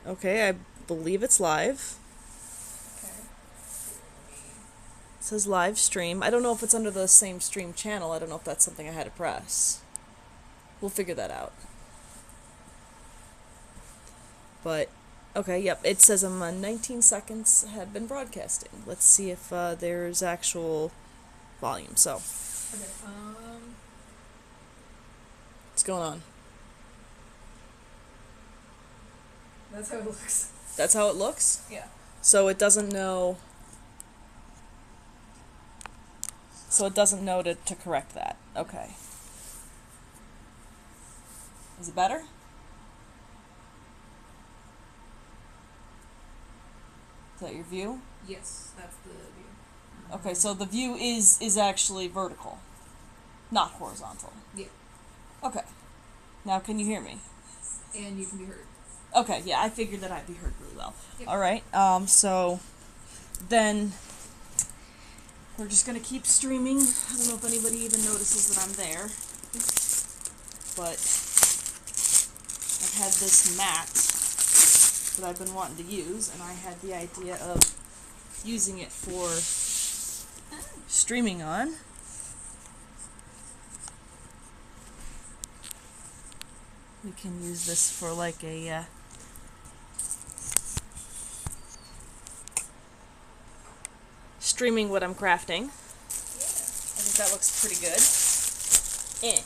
Okay, I believe it's live. Okay. It says live stream. I don't know if it's under the same stream channel. I don't know if that's something I had to press. We'll figure that out. But, okay, yep, it says 19 seconds had been broadcasting. Let's see if there's actual volume. So, Okay. what's going on? That's how it looks. That's how it looks? Yeah. So it doesn't know. So it doesn't know to correct that. Okay. Is it better? Is that your view? Yes, that's the view. Okay, so the view is actually vertical, not horizontal. Yeah. Okay. Now can you hear me? And you can be heard. Okay, yeah, I figured that I'd be heard really well. Yep. Alright, so then we're just gonna keep streaming. I don't know if anybody even notices that I'm there. But I've had this mat that I've been wanting to use, and I had the idea of using it for streaming on. We can use this for like a streaming what I'm crafting. I think that looks pretty good. Eh.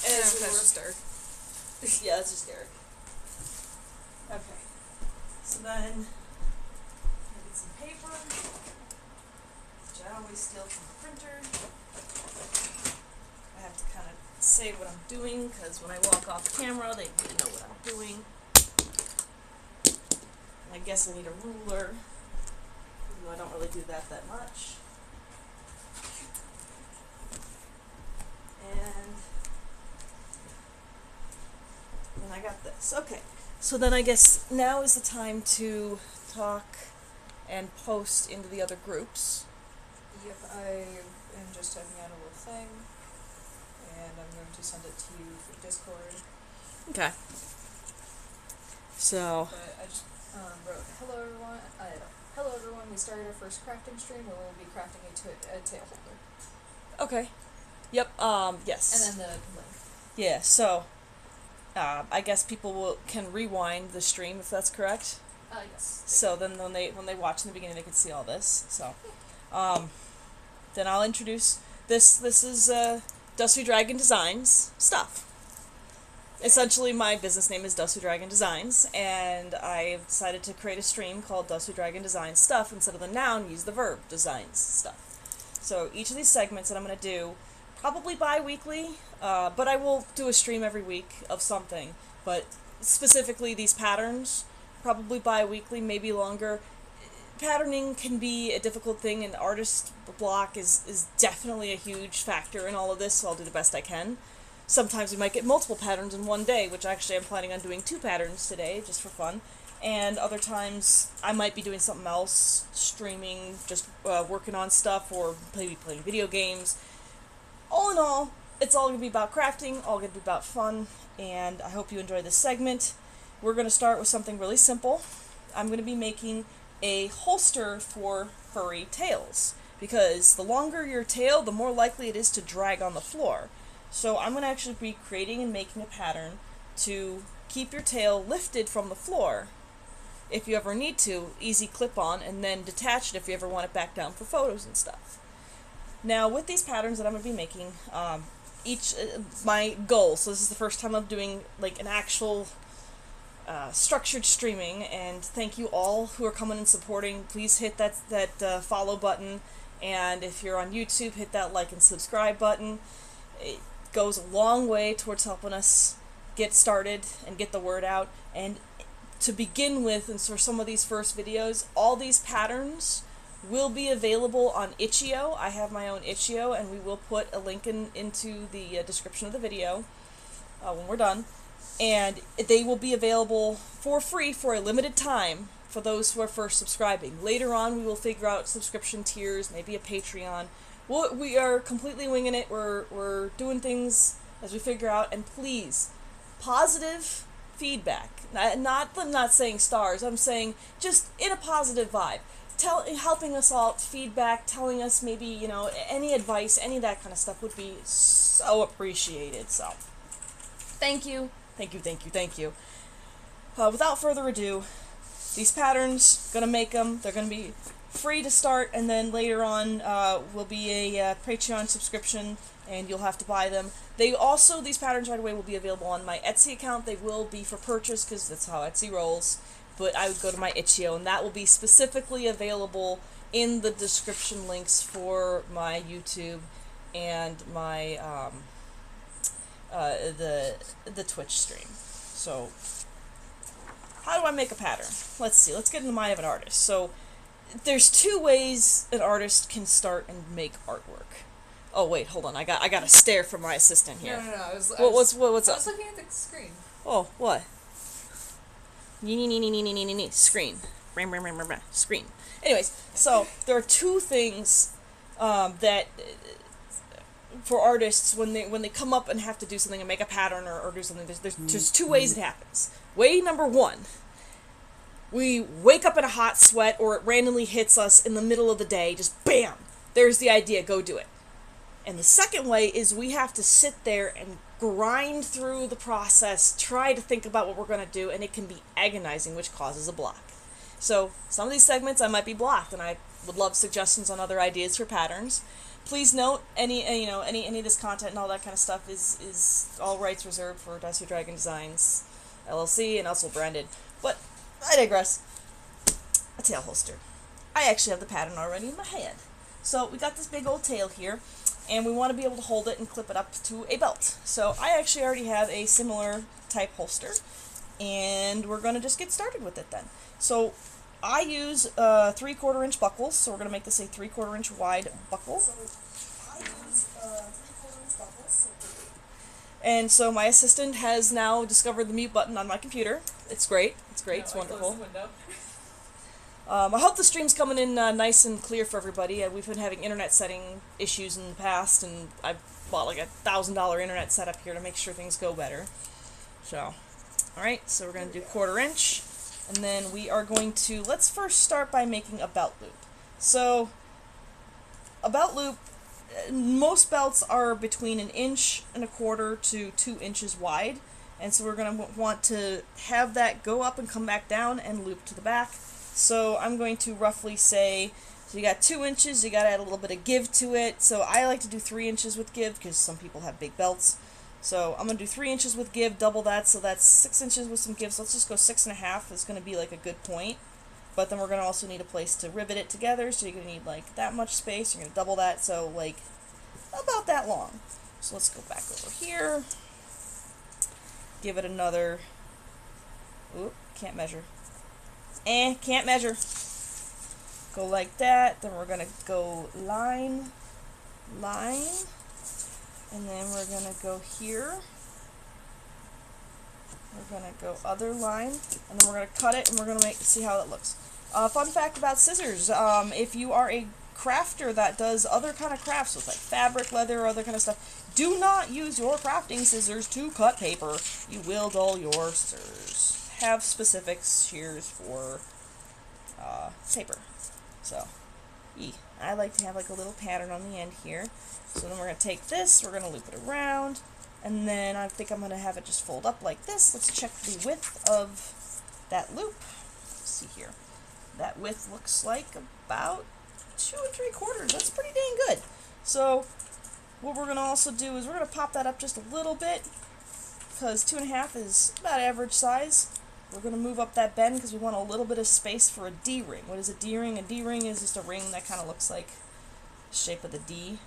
As we start. Yeah, that's just Derek. Okay. So then, I get some paper, which I always steal from the printer. I have to kind of say what I'm doing, because when I walk off camera, they need to know what I'm doing. And I guess I need a ruler, even though I don't really do that much. And then I got this. Okay. So then I guess now is the time to talk and post into the other groups. Yep, I am just typing out a little thing, and I'm going to send it to you through Discord. Okay. So. But I just wrote, hello everyone. Hello everyone. We started our first crafting stream, where we'll be crafting a tail holder. Okay. Yep. Yes. And then the link. Yeah. So. I guess people can rewind the stream if that's correct. Yes. So then when they watch in the beginning, they can see all this. So, then I'll introduce this. This is Dusty Dragon Designs stuff. Essentially, my business name is Dusty Dragon Designs, and I decided to create a stream called Dusty Dragon Designs Stuff. Instead of the noun, use the verb designs stuff. So each of these segments that I'm going to do, probably bi-weekly, but I will do a stream every week of something. But specifically these patterns, probably bi-weekly, maybe longer. Patterning can be a difficult thing, and artist block is definitely a huge factor in all of this, so I'll do the best I can. Sometimes we might get multiple patterns in one day, which actually I'm planning on doing 2 patterns today, just for fun. And other times I might be doing something else, streaming, just working on stuff, or maybe playing video games. All in all, it's all going to be about crafting, all going to be about fun, and I hope you enjoy this segment. We're going to start with something really simple. I'm going to be making a holster for furry tails, because the longer your tail, the more likely it is to drag on the floor. So I'm going to actually be creating and making a pattern to keep your tail lifted from the floor. If you ever need to, easy clip on, and then detach it if you ever want it back down for photos and stuff. Now, with these patterns that I'm going to be making, my goal, so this is the first time I'm doing like an actual structured streaming, and thank you all who are coming and supporting. Please hit that follow button, and if you're on YouTube, hit that like and subscribe button. It goes a long way towards helping us get started and get the word out. And to begin with, and for some of these first videos, all these patterns will be available on Itch.io. I have my own Itch.io, and we will put a link into the description of the video when we're done. And they will be available for free for a limited time for those who are first subscribing. Later on, we will figure out subscription tiers, maybe a Patreon. We are completely winging it. We're doing things as we figure out. And please, positive feedback. I'm not saying stars. I'm saying just in a positive vibe. Helping us out, feedback, telling us maybe, you know, any advice, any of that kind of stuff would be so appreciated. So, thank you, thank you, thank you, thank you. Without further ado, these patterns, gonna make them. They're gonna be free to start, and then later on will be a Patreon subscription, and you'll have to buy them. These patterns right away will be available on my Etsy account. They will be for purchase, because that's how Etsy rolls. But I would go to my Itch.io, and that will be specifically available in the description links for my YouTube and my the Twitch stream. So, how do I make a pattern? Let's see. Let's get in the mind of an artist. So, there's two ways an artist can start and make artwork. Oh wait, hold on. I got a stare from my assistant here. No. What's up? I was looking at the screen. Oh, what? Screen. Screen. Anyways, so there are two things that for artists when they come up and have to do something and make a pattern or do something. There's two ways it happens. Way number one. We wake up in a hot sweat, or it randomly hits us in the middle of the day. Just bam! There's the idea. Go do it. And the second way is we have to sit there and grind through the process, try to think about what we're going to do, and it can be agonizing, which causes a block. So some of these segments I might be blocked, and I would love suggestions on other ideas for patterns. Please note any of this content and all that kind of stuff is all rights reserved for Dusty Dragon Designs LLC and also branded. But I digress. A tail holster. I actually have the pattern already in my hand. So we got this big old tail here, and we want to be able to hold it and clip it up to a belt. So I actually already have a similar type holster, and we're going to just get started with it then. So I use 3/4 inch buckles, so we're going to make this a 3/4 inch wide buckle. And so my assistant has now discovered the mute button on my computer. It's great. It's great. It's wonderful. I hope the stream's coming in nice and clear for everybody. We've been having internet setting issues in the past, and I bought like $1,000 internet setup here to make sure things go better. So, alright, so we're going to do 1/4 inch, and then we are going to, let's first start by making a belt loop. So, a belt loop, most belts are between 1 1/4 to 2 inches wide, and so we're going to want to have that go up and come back down and loop to the back. So I'm going to roughly say, so you got 2 inches, you got to add a little bit of give to it. So I like to do 3 inches with give because some people have big belts. So I'm going to do 3 inches with give, double that, so that's 6 inches with some give. So let's just go 6.5 is going to be like a good point. But then we're going to also need a place to rivet it together, so you're going to need like that much space. You're going to double that, so like about that long. So let's go back over here. Give it another, oop, can't measure. Can't measure. Go like that, then we're gonna go line, and then we're gonna go here. We're gonna go other line, and then we're gonna cut it, and we're gonna see how it looks. Fun fact about scissors, if you are a crafter that does other kind of crafts with like fabric, leather, or other kind of stuff, do not use your crafting scissors to cut paper. You will dull your scissors. Have specific shears for paper. So, I like to have like a little pattern on the end here. So then we're going to take this, we're going to loop it around, and then I think I'm going to have it just fold up like this. Let's check the width of that loop. Let's see here. That width looks like about 2 3/4. That's pretty dang good. So what we're going to also do is we're going to pop that up just a little bit, because 2.5 is about average size. We're going to move up that bend because we want a little bit of space for a D-ring. What is a D-ring? A D-ring is just a ring that kind of looks like the shape of the D.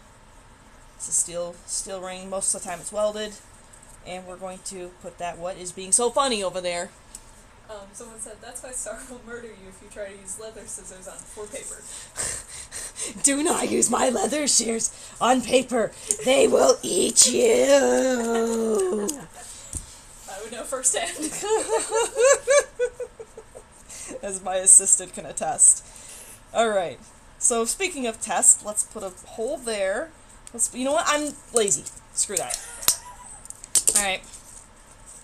It's a steel ring. Most of the time it's welded. And we're going to put that, what is being so funny over there? Someone said, that's why Star will murder you if you try to use leather scissors for paper. Do not use my leather shears on paper. They will eat you. I would know firsthand. As my assistant can attest. Alright. So speaking of test, let's put a hole there. You know what? I'm lazy. Screw that. Alright.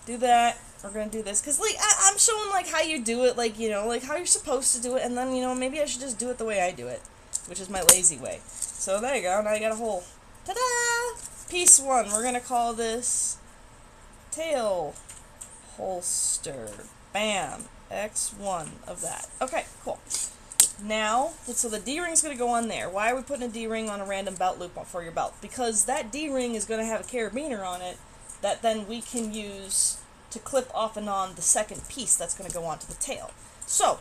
Do that. we're gonna do this, because, like, I'm showing, like, how you do it, like, you know, like, how you're supposed to do it, and then, you know, maybe I should just do it the way I do it, which is my lazy way. So there you go, now you got a whole, ta-da! Piece 1, we're gonna call this tail holster. Bam! X1 of that. Okay, cool. Now, so the D-ring's going to go on there. Why are we putting a D-ring on a random belt loop for your belt? Because that D-ring is going to have a carabiner on it that then we can use to clip off and on the second piece that's going to go onto the tail. So,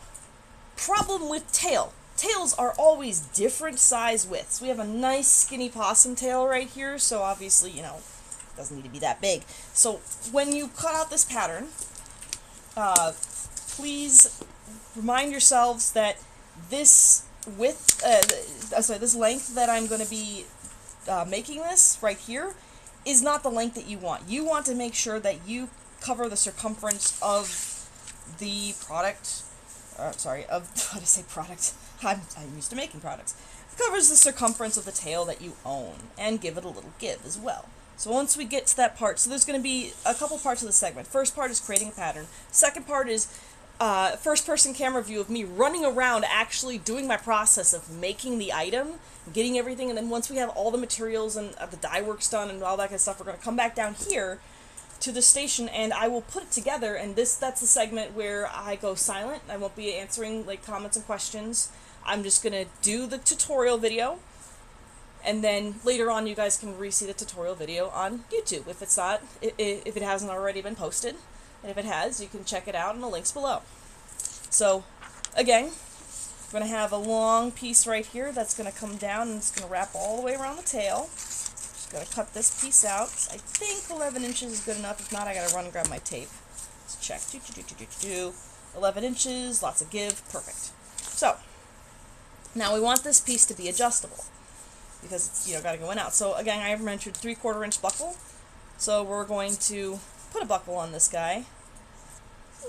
problem with tail. Tails are always different size widths. We have a nice skinny possum tail right here, so obviously, you know, it doesn't need to be that big. So, when you cut out this pattern, please remind yourselves that this width, this length that I'm going to be making this right here is not the length that you want. You want to make sure that you cover the circumference of the product. What did I say product? I'm used to making products. It covers the circumference of the tail that you own and give it a little give as well. So once we get to that part, so there's going to be a couple parts of the segment. First part is creating a pattern. Second part is first-person camera view of me running around actually doing my process of making the item, getting everything, and then once we have all the materials and the dye work's done and all that kind of stuff, we're going to come back down here to the station and I will put it together, and that's the segment where I go silent. I won't be answering like comments and questions. I'm just going to do the tutorial video, and then later on you guys can re-see the tutorial video on YouTube if it hasn't already been posted. And if it has, you can check it out in the links below. So, again, we're going to have a long piece right here that's going to come down and it's going to wrap all the way around the tail. Just going to cut this piece out. I think 11 inches is good enough. If not, I got to run and grab my tape. Let's check. 11 inches, lots of give, perfect. So, now we want this piece to be adjustable because it's, you know, got to go in out. So, again, I have mentioned 3/4 inch buckle. So, we're going to put a buckle on this guy.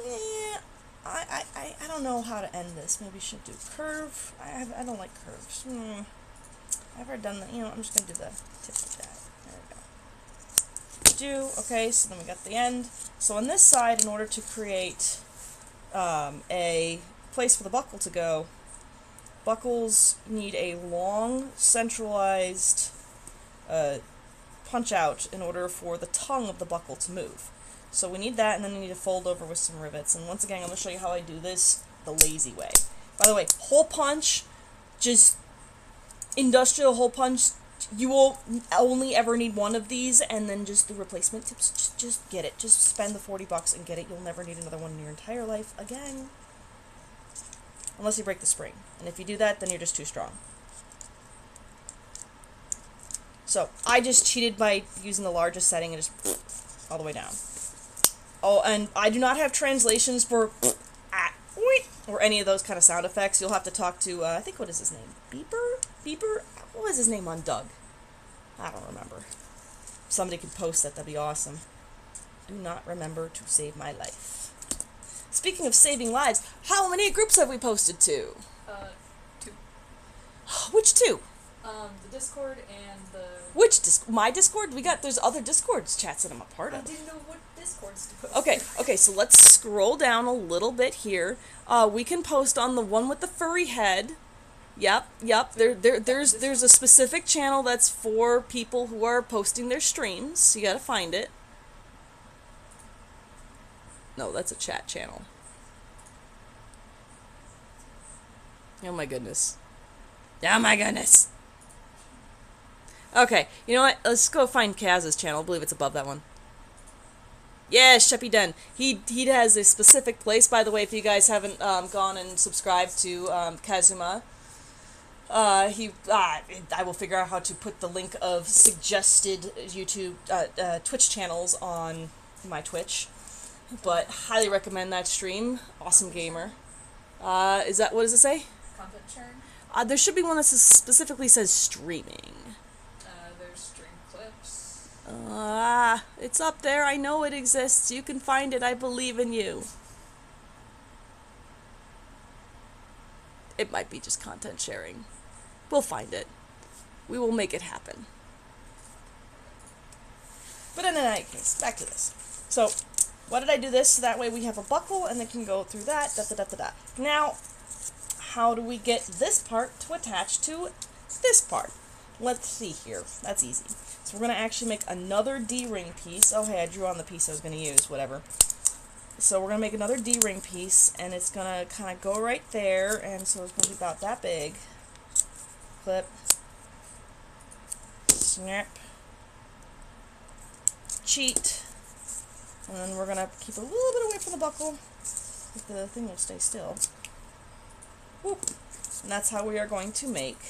Yeah, I don't know how to end this. Maybe I should do curve. I don't like curves. I've ever done that. You know, I'm just going to do the tip like that. There we go. Okay, so then we got the end. So on this side, in order to create a place for the buckle to go, buckles need a long, centralized punch out in order for the tongue of the buckle to move. So we need that, and then we need to fold over with some rivets. And once again, I'm going to show you how I do this the lazy way. By the way, hole punch, just industrial hole punch, you will only ever need one of these, and then just the replacement tips, just get it. Just spend the $40 and get it. You'll never need another one in your entire life again. Unless you break the spring. And if you do that, then you're just too strong. So, I just cheated by using the largest setting and just all the way down. Oh, and I do not have translations for or any of those kind of sound effects. You'll have to talk to, I think, what is his name? Beeper? What was his name on Doug? I don't remember. If somebody could post that, that'd be awesome. Do not remember to save my life. Speaking of saving lives, how many groups have we posted to? 2. Which 2? The Discord and the... Which my Discord? There's other Discords chats that I'm a part of. I didn't know what Discords to post. Okay, so let's scroll down a little bit here. We can post on the one with the furry head. Yep. There's a specific channel that's for people who are posting their streams. You gotta find it. No, that's a chat channel. Oh my goodness. Oh my goodness. Okay, you know what? Let's go find Kaz's channel. I believe it's above that one. Yeah, Sheppy Den. He has a specific place, by the way, if you guys haven't gone and subscribed to Kazuma. I will figure out how to put the link of suggested YouTube, Twitch channels on my Twitch. But highly recommend that stream. Awesome gamer. What does it say? Content sharing? There should be one that specifically says streaming. There's stream clips. It's up there. I know it exists. You can find it. I believe in you. It might be just content sharing. We'll find it. We will make it happen. But in any case, back to this. So, Why did I do this? So that way we have a buckle and it can go through that, da-da-da-da-da. Now, how do we get this part to attach to this part? Let's see here. That's easy. So we're going to actually make another D-ring piece. Oh, hey, I drew on the piece I was going to use, whatever. So we're going to make another D-ring piece, and it's going to kind of go right there, and so it's going to be about that big. Clip. Snap. Cheat. And then we're going to keep a little bit away from the buckle. If the thing will stay still. Whoop. And that's how we are going to make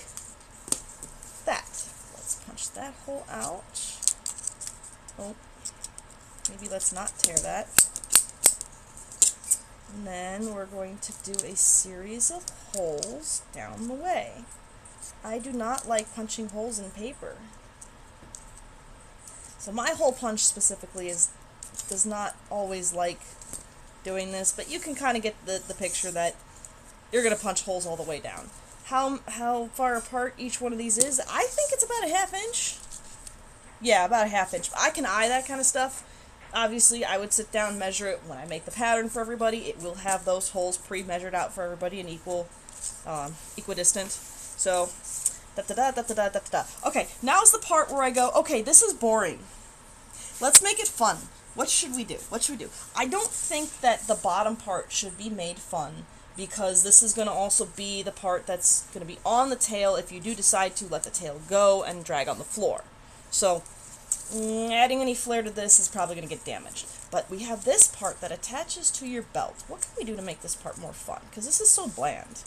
that. Let's punch that hole out. Oh. Maybe let's not tear that. And then we're going to do a series of holes down the way. I do not like punching holes in paper. So my hole punch specifically does not always like doing this, but you can kind of get the picture that you're going to punch holes all the way down. How far apart each one of these is, I think it's about a 1/2 inch. Yeah, about a 1/2 inch. I can eye that kind of stuff. Obviously, I would sit down and measure it when I make the pattern for everybody. It will have those holes pre-measured out for everybody and equidistant. So, da-da-da-da-da-da-da-da. Okay, now's the part where I go, okay, this is boring. Let's make it fun. What should we do? What should we do? I don't think that the bottom part should be made fun, because this is going to also be the part that's going to be on the tail if you do decide to let the tail go and drag on the floor. So, adding any flair to this is probably going to get damaged. But we have this part that attaches to your belt. What can we do to make this part more fun? Because this is so bland.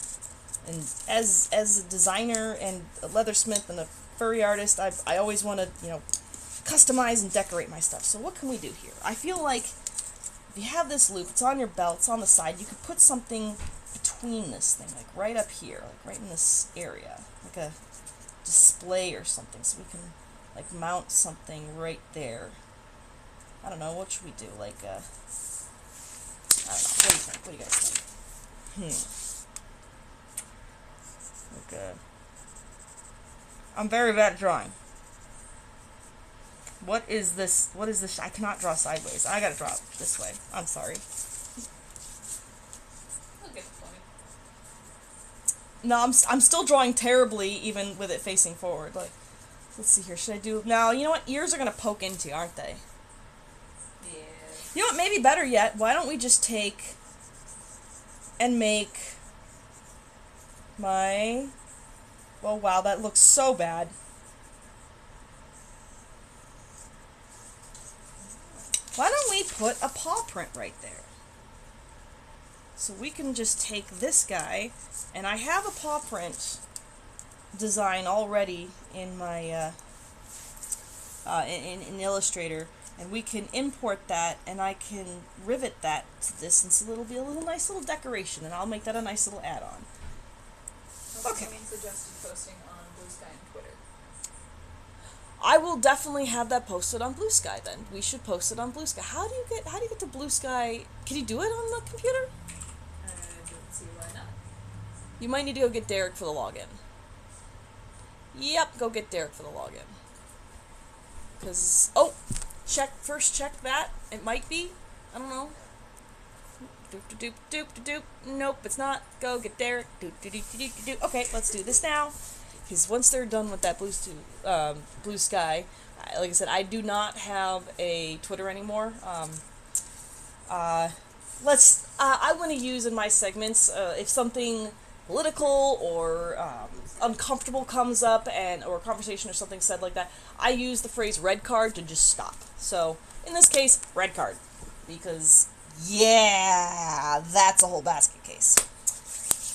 And as a designer and a leathersmith and a furry artist, I always want to, customize and decorate my stuff. So what can we do here? I feel like if you have this loop, it's on your belt, it's on the side, you could put something between this thing, like right up here, like right in this area, like a display or something, so we can like mount something right there. I don't know, what should we do? Like I don't know, what do you think? What do you guys think? Like I'm very bad at drawing. What is this? What is this? I cannot draw sideways. I gotta draw this way. I'm sorry. I'll get it for me. No, I'm still drawing terribly, even with it facing forward. Like, let's see here. Should I do... Now, you know what? Ears are gonna poke into, aren't they? Yeah. You know what? Maybe better yet. Why don't we just take and make my... Oh, wow, that looks so bad. Why don't we put a paw print right there? So we can just take this guy, and I have a paw print design already in my in Illustrator, and we can import that, and I can rivet that to this, and so it'll be a nice little decoration, and I'll make that a nice little add-on. Okay. Someone suggested posting on Blue Sky and Twitter. I will definitely have that posted on Blue Sky then. We should post it on Blue Sky. How do you get to Blue Sky? Can you do it on the computer? I don't see why not. You might need to go get Derek for the login. Yep, go get Derek for the login. Because, first check that. It might be. I don't know. Doop doop doop doop doop. Nope, it's not. Go get Derek. Doop doop doop doop doop. Okay, let's do this now. Because once they're done with that Blue Sky, like I said, I do not have a Twitter anymore. I want to use in my segments, if something political or uncomfortable comes up, or a conversation or something said like that, I use the phrase red card to just stop. So, in this case, red card. Because, yeah, that's a whole basket case.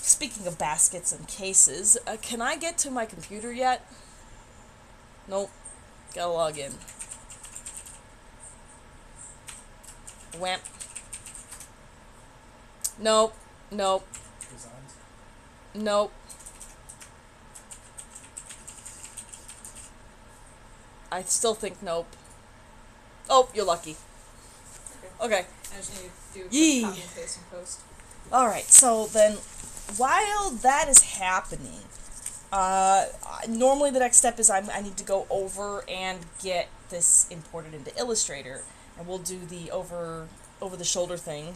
Speaking of baskets and cases, can I get to my computer yet? Nope. Gotta log in. Whamp. Nope. Nope. Designs? Nope. I still think nope. Oh, you're lucky. Okay. I just need to do a Yee. quick copy and paste and post. Alright, so then, while that is happening, normally the next step is I need to go over and get this imported into Illustrator, and we'll do the over the shoulder thing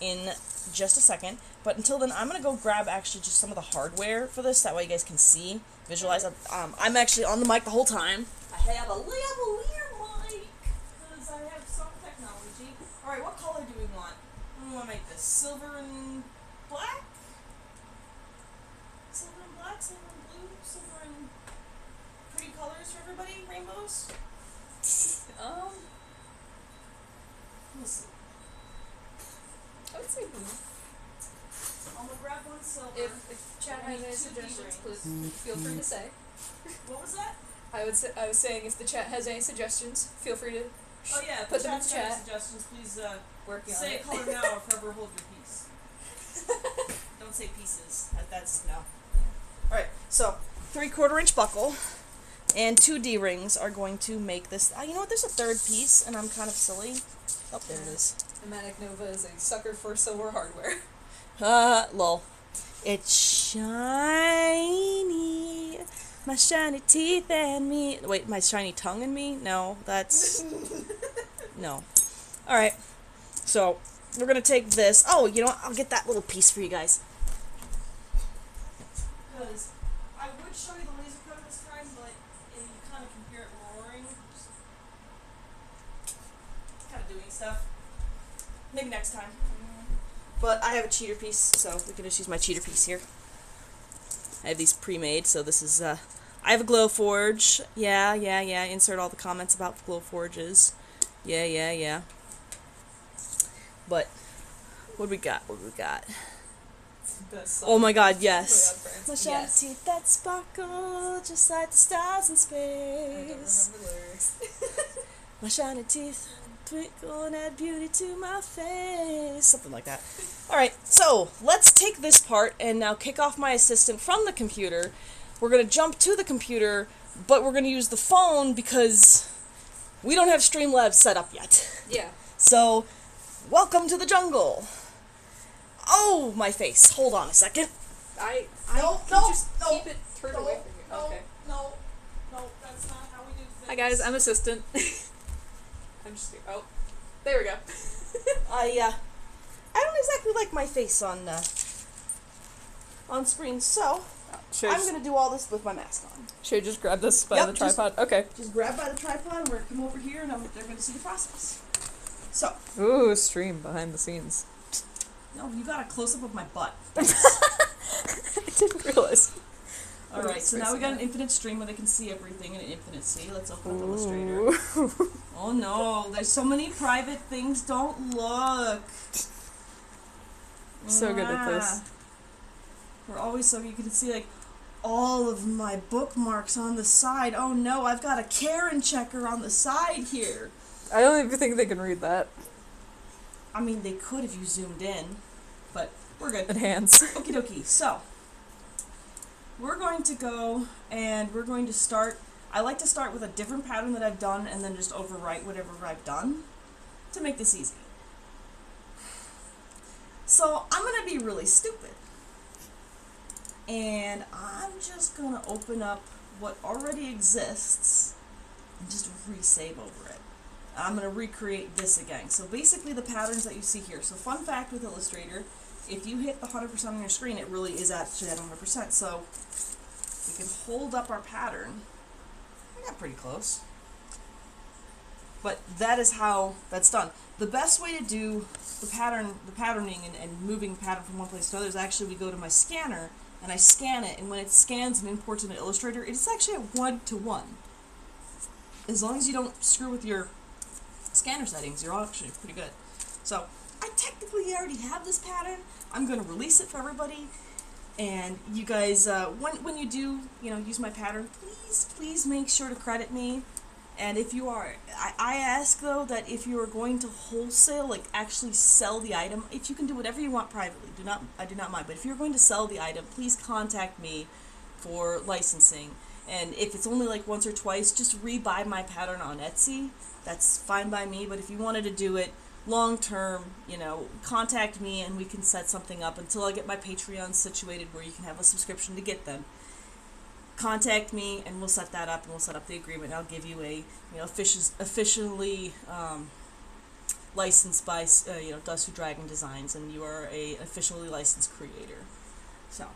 in just a second. But until then, I'm going to go grab actually just some of the hardware for this. That way you guys can see, visualize. I'm actually on the mic the whole time. I have a lavalier mic because I have some technology. Alright, what color do we want? What do we want to make this? Silver and black? Silver and black, silver and blue, silver and pretty colors for everybody? Rainbows? We'll see. I would say blue. I'm gonna grab one silver. If chat has any suggestions, please feel free to say. What was that? I was saying if the chat has any suggestions, feel free to Oh yeah, put them in the chat's got any chat. suggestions, please Working on say it. a color now or forever hold your peace. Don't say pieces. That's no. Alright, so 3/4 inch buckle and 2 D-rings are going to make this. You know what? There's a third piece, and I'm kind of silly. Oh, there it is. The Manic Nova is a sucker for silver hardware. Lol. It's shiny. My shiny teeth and me. Wait, my shiny tongue and me? No, that's... No. Alright. So, we're going to take this. Oh, you know what? I'll get that little piece for you guys. Because I would show you the laser cutter this time, but you kind of can hear it roaring. Kind of doing stuff. Maybe next time. But I have a cheater piece, so we can just use my cheater piece here. I have these pre-made, so this is, I have a glow forge. Yeah. Insert all the comments about glow forges. Yeah. But, what do we got? Oh my god, yes. My shiny teeth that sparkle, just like the stars in I don't space. remember the lyrics. My shiny teeth twinkle and add beauty to my face. Something like that. Alright, so let's take this part and now kick off my assistant from the computer. We're going to jump to the computer, but we're going to use the phone because we don't have Streamlabs set up yet. Yeah. So, welcome to the jungle. Oh, my face. Hold on a second. No, just keep it turned away from you. Okay. No, that's not how we do things. Hi guys, I'm assistant. I'm just there we go. I don't exactly like my face on screen, so I'm gonna do all this with my mask on. Should I just grab this by the tripod? Okay. Just grab by the tripod, and we're gonna come over here, and they're gonna see the process. So. Ooh, stream behind the scenes. No, you got a close up of my butt. I didn't realize. Alright, so now we got an infinite stream where they can see everything in an infinite C. Let's open up Illustrator. Oh no, there's so many private things. Don't look. So good at this. We're always so you can see like all of my bookmarks on the side. Oh no, I've got a Karen checker on the side here. I don't even think they can read that. I mean, they could if you zoomed in, but we're good. Enhance. Okie dokie. So, we're going to go and we're going to start. I like to start with a different pattern that I've done and then just overwrite whatever I've done to make this easy. So, I'm going to be really stupid. And I'm just going to open up what already exists and just resave over it. I'm going to recreate this again. So basically the patterns that you see here. So fun fact with Illustrator, if you hit the 100% on your screen, it really is actually at 100%. So we can hold up our pattern. I got pretty close. But that is how that's done. The best way to do the patterning and moving the pattern from one place to another is actually we go to my scanner and I scan it, and when it scans and imports into Illustrator, it's actually at 1:1. As long as you don't screw with your scanner settings, you're actually pretty good. So I technically already have this pattern. I'm going to release it for everybody, and you guys, when you do, use my pattern, please make sure to credit me. And if you are, I ask though that if you are going to wholesale, like actually sell the item, if you can do whatever you want privately, I do not mind. But if you're going to sell the item, please contact me for licensing. And if it's only like once or twice, just rebuy my pattern on Etsy. That's fine by me. But if you wanted to do it long term, contact me and we can set something up until I get my Patreon situated where you can have a subscription to get them. Contact me and we'll set that up, and we'll set up the agreement, and I'll give you a officially licensed by Dusty Dragon Designs, and you are a officially licensed creator. So,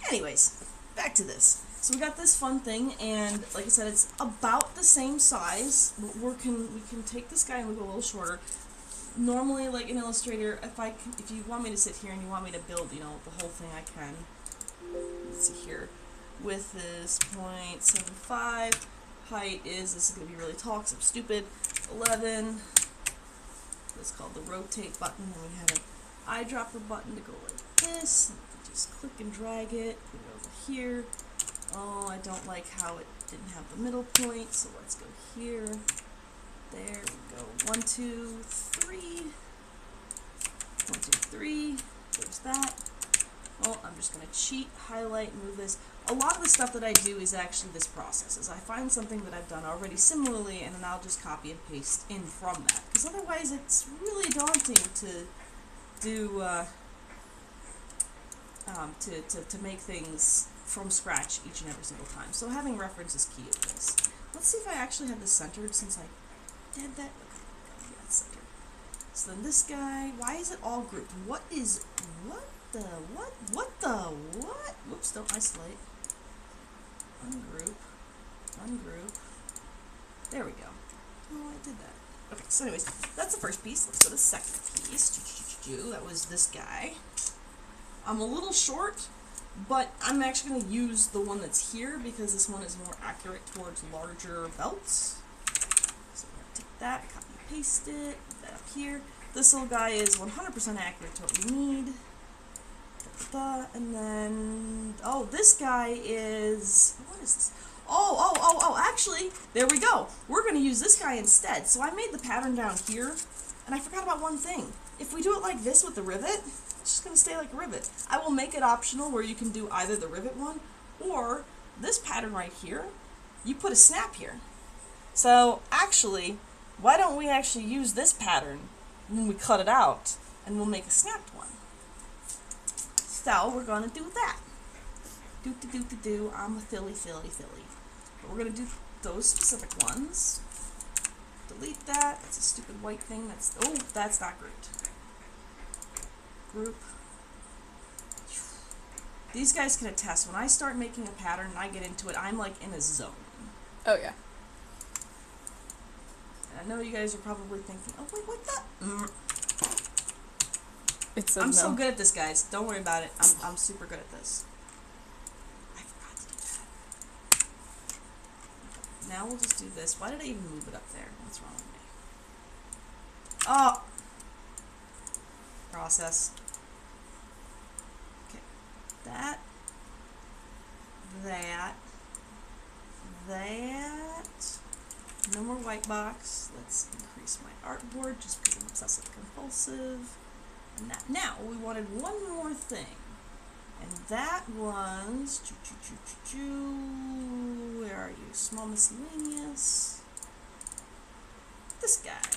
anyways, back to this. So we got this fun thing, and like I said, it's about the same size. We can take this guy and we go a little shorter. Normally, like in Illustrator, if you want me to sit here and you want me to build, the whole thing, I can. Let's see here. Width is 0.75. Height is, this is going to be really tall because I'm stupid, 11. That's called the rotate button, and we have an eyedropper button to go like this. Just click and drag it, put it over here. Oh, I don't like how it didn't have the middle point, so let's go here. There we go. 1, 2, 3. 1, 2, 3. There's that. Oh, I'm just going to cheat, highlight, move this. A lot of the stuff that I do is actually this process. Is I find something that I've done already similarly, and then I'll just copy and paste in from that. Because otherwise it's really daunting to do, to make things from scratch each and every single time. So having reference is key to this. Let's see if I actually have this centered since I did that. Okay, yeah, it's centered. So then this guy, why is it all grouped? What the, whoops, don't isolate. Ungroup. There we go. Oh, I did that. Okay, so anyways, that's the first piece. Let's go to the second piece. That was this guy. I'm a little short, but I'm actually going to use the one that's here because this one is more accurate towards larger belts. So we're going to take that, copy and paste it, put that up here. This little guy is 100% accurate to what we need. And then, oh, this guy is, what is this? Actually, there we go. We're going to use this guy instead. So I made the pattern down here, and I forgot about one thing. If we do it like this with the rivet, it's just going to stay like a rivet. I will make it optional where you can do either the rivet one, or this pattern right here, you put a snap here. So actually, why don't we actually use this pattern when we cut it out, and we'll make a snapped one. So we're going to do that. I'm a silly. But we're going to do those specific ones. Delete that. That's a stupid white thing. That's not grouped. Group. These guys can attest. When I start making a pattern and I get into it, I'm like in a zone. Oh, yeah. And I know you guys are probably thinking, oh, wait, what the? I'm so good at this, guys. Don't worry about it. I'm super good at this. I forgot to do that. Now we'll just do this. Why did I even move it up there? What's wrong with me? Oh! Process. Okay. That. No more white box. Let's increase my artboard just because I'm obsessive compulsive. And that. Now, we wanted one more thing. And that was... Where are you? Small miscellaneous. This guy.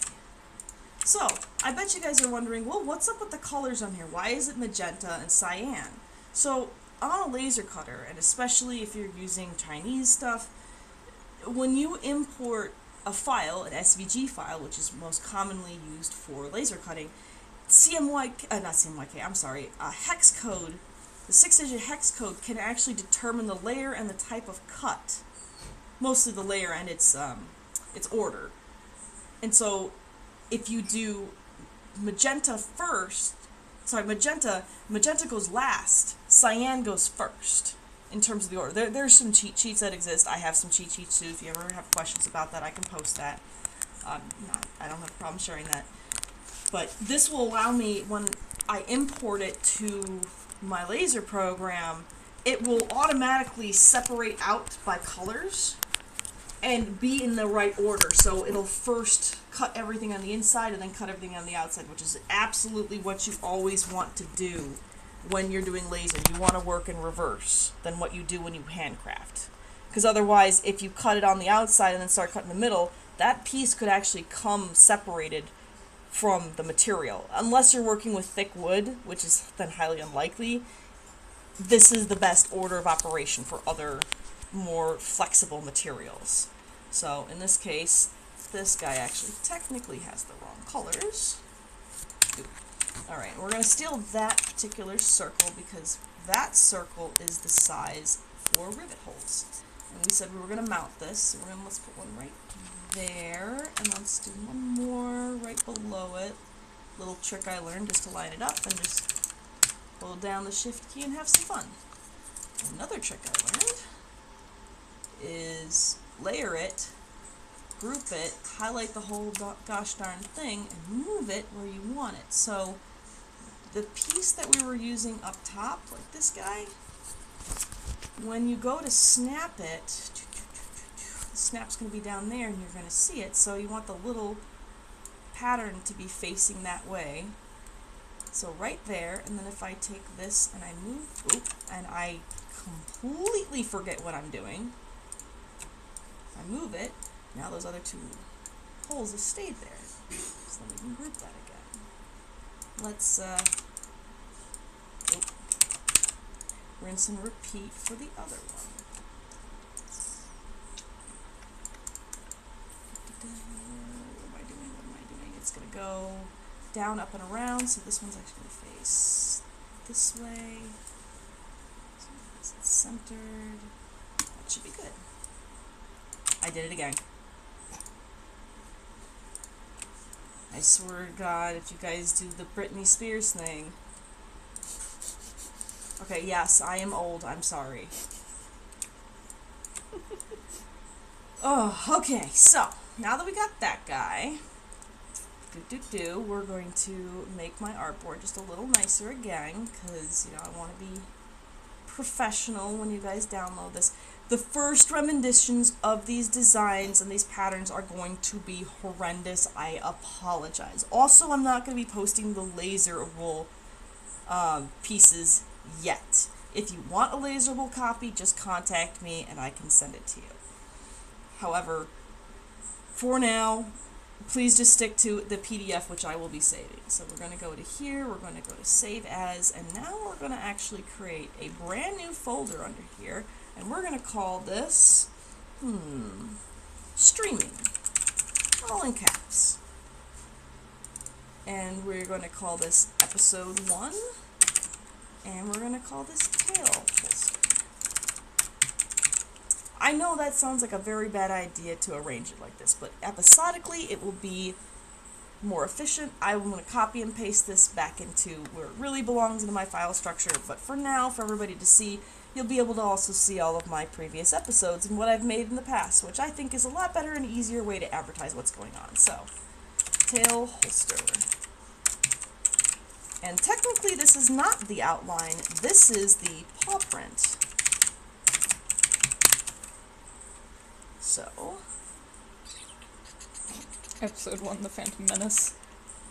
So, I bet you guys are wondering, well, what's up with the colors on here? Why is it magenta and cyan? So, on a laser cutter, and especially if you're using Chinese stuff, when you import a file, an SVG file, which is most commonly used for laser cutting, hex code, the 6-digit hex code can actually determine the layer and the type of cut. Mostly the layer and its order. And so, if you do magenta first, magenta goes last, cyan goes first, in terms of the order. There's some cheat sheets that exist. I have some cheat sheets too. If you ever have questions about that, I can post that. I don't have a problem sharing that. But this will allow me, when I import it to my laser program, it will automatically separate out by colors and be in the right order. So it'll first cut everything on the inside and then cut everything on the outside, which is absolutely what you always want to do when you're doing laser. You want to work in reverse than what you do when you handcraft. Because otherwise, if you cut it on the outside and then start cutting the middle, that piece could actually come separated from the material. Unless you're working with thick wood, which is then highly unlikely, this is the best order of operation for other more flexible materials. So in this case, this guy actually technically has the wrong colors. Alright, we're going to steal that particular circle because that circle is the size for rivet holes. And we said we were going to mount this, so let's put one right there, and let's do one more right below it. Little trick I learned just to line it up and just hold down the shift key and have some fun. Another trick I learned is layer it, group it, highlight the whole gosh darn thing, and move it where you want it. So the piece that we were using up top, like this guy, when you go to snap it, the snap's going to be down there and you're going to see it. So you want the little pattern to be facing that way. So right there, and then if I take this and I move, and I completely forget what I'm doing, I move it, now those other two holes have stayed there. So then we can group that again. Let's rinse and repeat for the other one. What am I doing? It's going to go down, up, and around, so this one's actually going to face this way. So it's centered. That should be good. I did it again. I swear to God, if you guys do the Britney Spears thing. Okay, yes, I am old. I'm sorry. Oh, okay, so now that we got that guy, we're going to make my artboard just a little nicer again, because, you know, I want to be professional when you guys download this. The first renditions of these designs and these patterns are going to be horrendous. I apologize. Also, I'm not going to be posting the laser wool pieces yet. If you want a laser wool copy, just contact me and I can send it to you. However, for now, please just stick to the PDF, which I will be saving. So we're going to go to here, we're going to go to Save As, and now we're going to actually create a brand new folder under here, and we're going to call this, Streaming, all in caps. And we're going to call this Episode 1, and we're going to call this Tail Holster. I know that sounds like a very bad idea to arrange it like this, but episodically it will be more efficient. I'm going to copy and paste this back into where it really belongs into my file structure, but for now, for everybody to see, you'll be able to also see all of my previous episodes and what I've made in the past, which I think is a lot better and easier way to advertise what's going on. So, Tail Holster. And technically this is not the outline, this is the paw print. So, Episode 1, The Phantom Menace.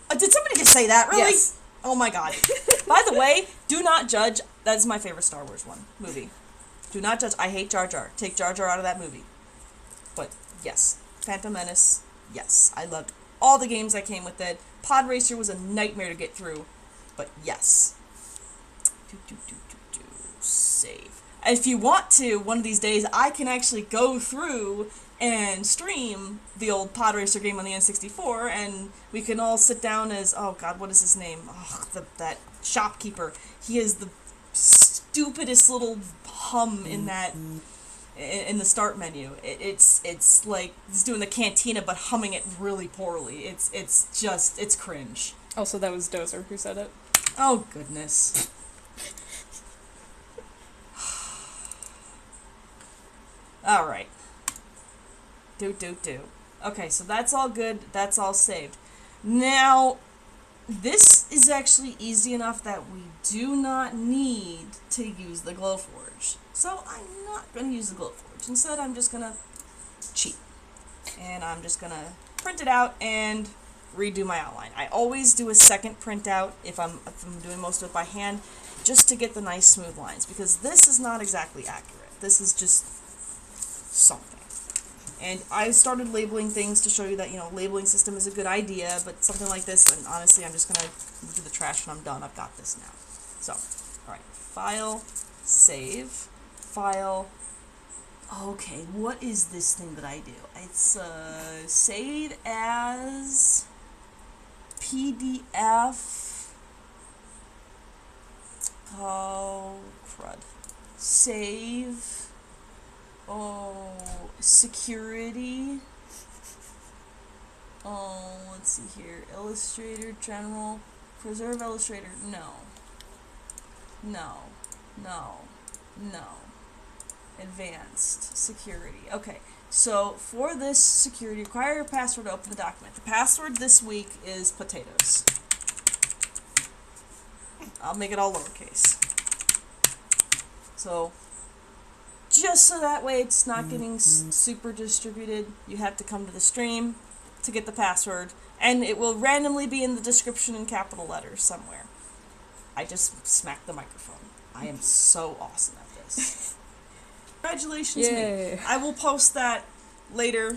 Did somebody just say that? Really? Yes. Oh my god. By the way, do not judge. That's my favorite Star Wars movie. Do not judge. I hate Jar Jar. Take Jar Jar out of that movie. But, yes. Phantom Menace, yes. I loved all the games that came with it. Pod Racer was a nightmare to get through. But, yes. Save. If you want to, one of these days, I can actually go through and stream the old Pod Racer game on the N64, and we can all sit down as, oh god, what is his name? Oh, that shopkeeper. He is the stupidest little hum in that, in the start menu. It's like he's doing the cantina, but humming it really poorly. It's cringe. Also, that was Dozer who said it. Oh, goodness. Alright. Do. Okay, so that's all good. That's all saved. Now, this is actually easy enough that we do not need to use the Glowforge. So I'm not going to use the Glowforge. Instead, I'm just going to cheat. And I'm just going to print it out and redo my outline. I always do a second printout if I'm doing most of it by hand, just to get the nice smooth lines, because this is not exactly accurate. This is just something. And I started labeling things to show you that, you know, labeling system is a good idea, but something like this, and honestly, I'm just going to do the trash when I'm done. I've got this now. So, alright, File, Save, File. Okay, what is this thing that I do? It's, Save as PDF Oh, crud. Save. Oh, security. Oh, let's see here. Illustrator, general. Preserve Illustrator. No. No. No. No. Advanced. Security. Okay. So, for this security, require your password to open the document. The password this week is potatoes. I'll make it all lowercase. So, just so that way it's not getting super distributed, you have to come to the stream to get the password, and it will randomly be in the description in capital letters somewhere. I just smacked the microphone. I am so awesome at this. Congratulations, Yay. me. I will post that later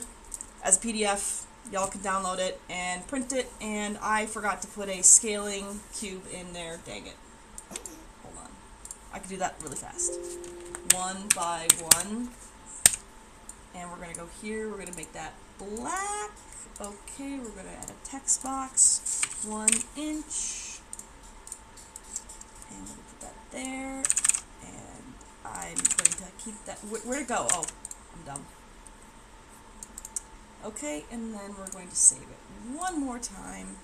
as a PDF. Y'all can download it and print it, and I forgot to put a scaling cube in there. Dang it. Hold on. I can do that really fast. 1 by 1. And we're going to go here. We're going to make that black. Okay, we're going to add a text box. 1 inch. And we're going to put that there. And I'm going to keep that. Where'd it go? Oh, I'm dumb. Okay, and then we're going to save it one more time.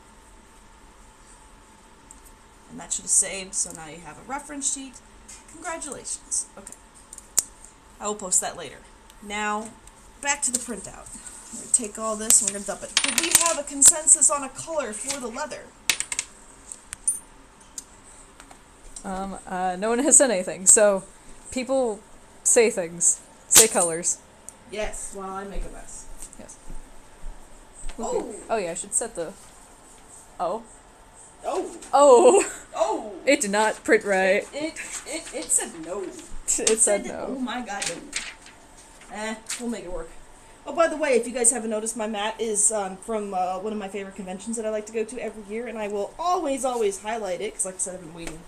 And that should have saved, so now you have a reference sheet. Congratulations. Okay. I will post that later. Now, back to the printout. We're going to take all this and we're going to dump it. Did we have a consensus on a color for the leather? No one has said anything, so people say things. Say colors. Yes, while I make a mess. Yes. Oh! Oh yeah, I should set the... Oh. Oh! Oh! Oh! It did not print right. It said no. It said Oh no. my god, no. We'll make it work. Oh, by the way, if you guys haven't noticed, my mat is from one of my favorite conventions that I like to go to every year, and I will always highlight it, because like I said, I've been waiting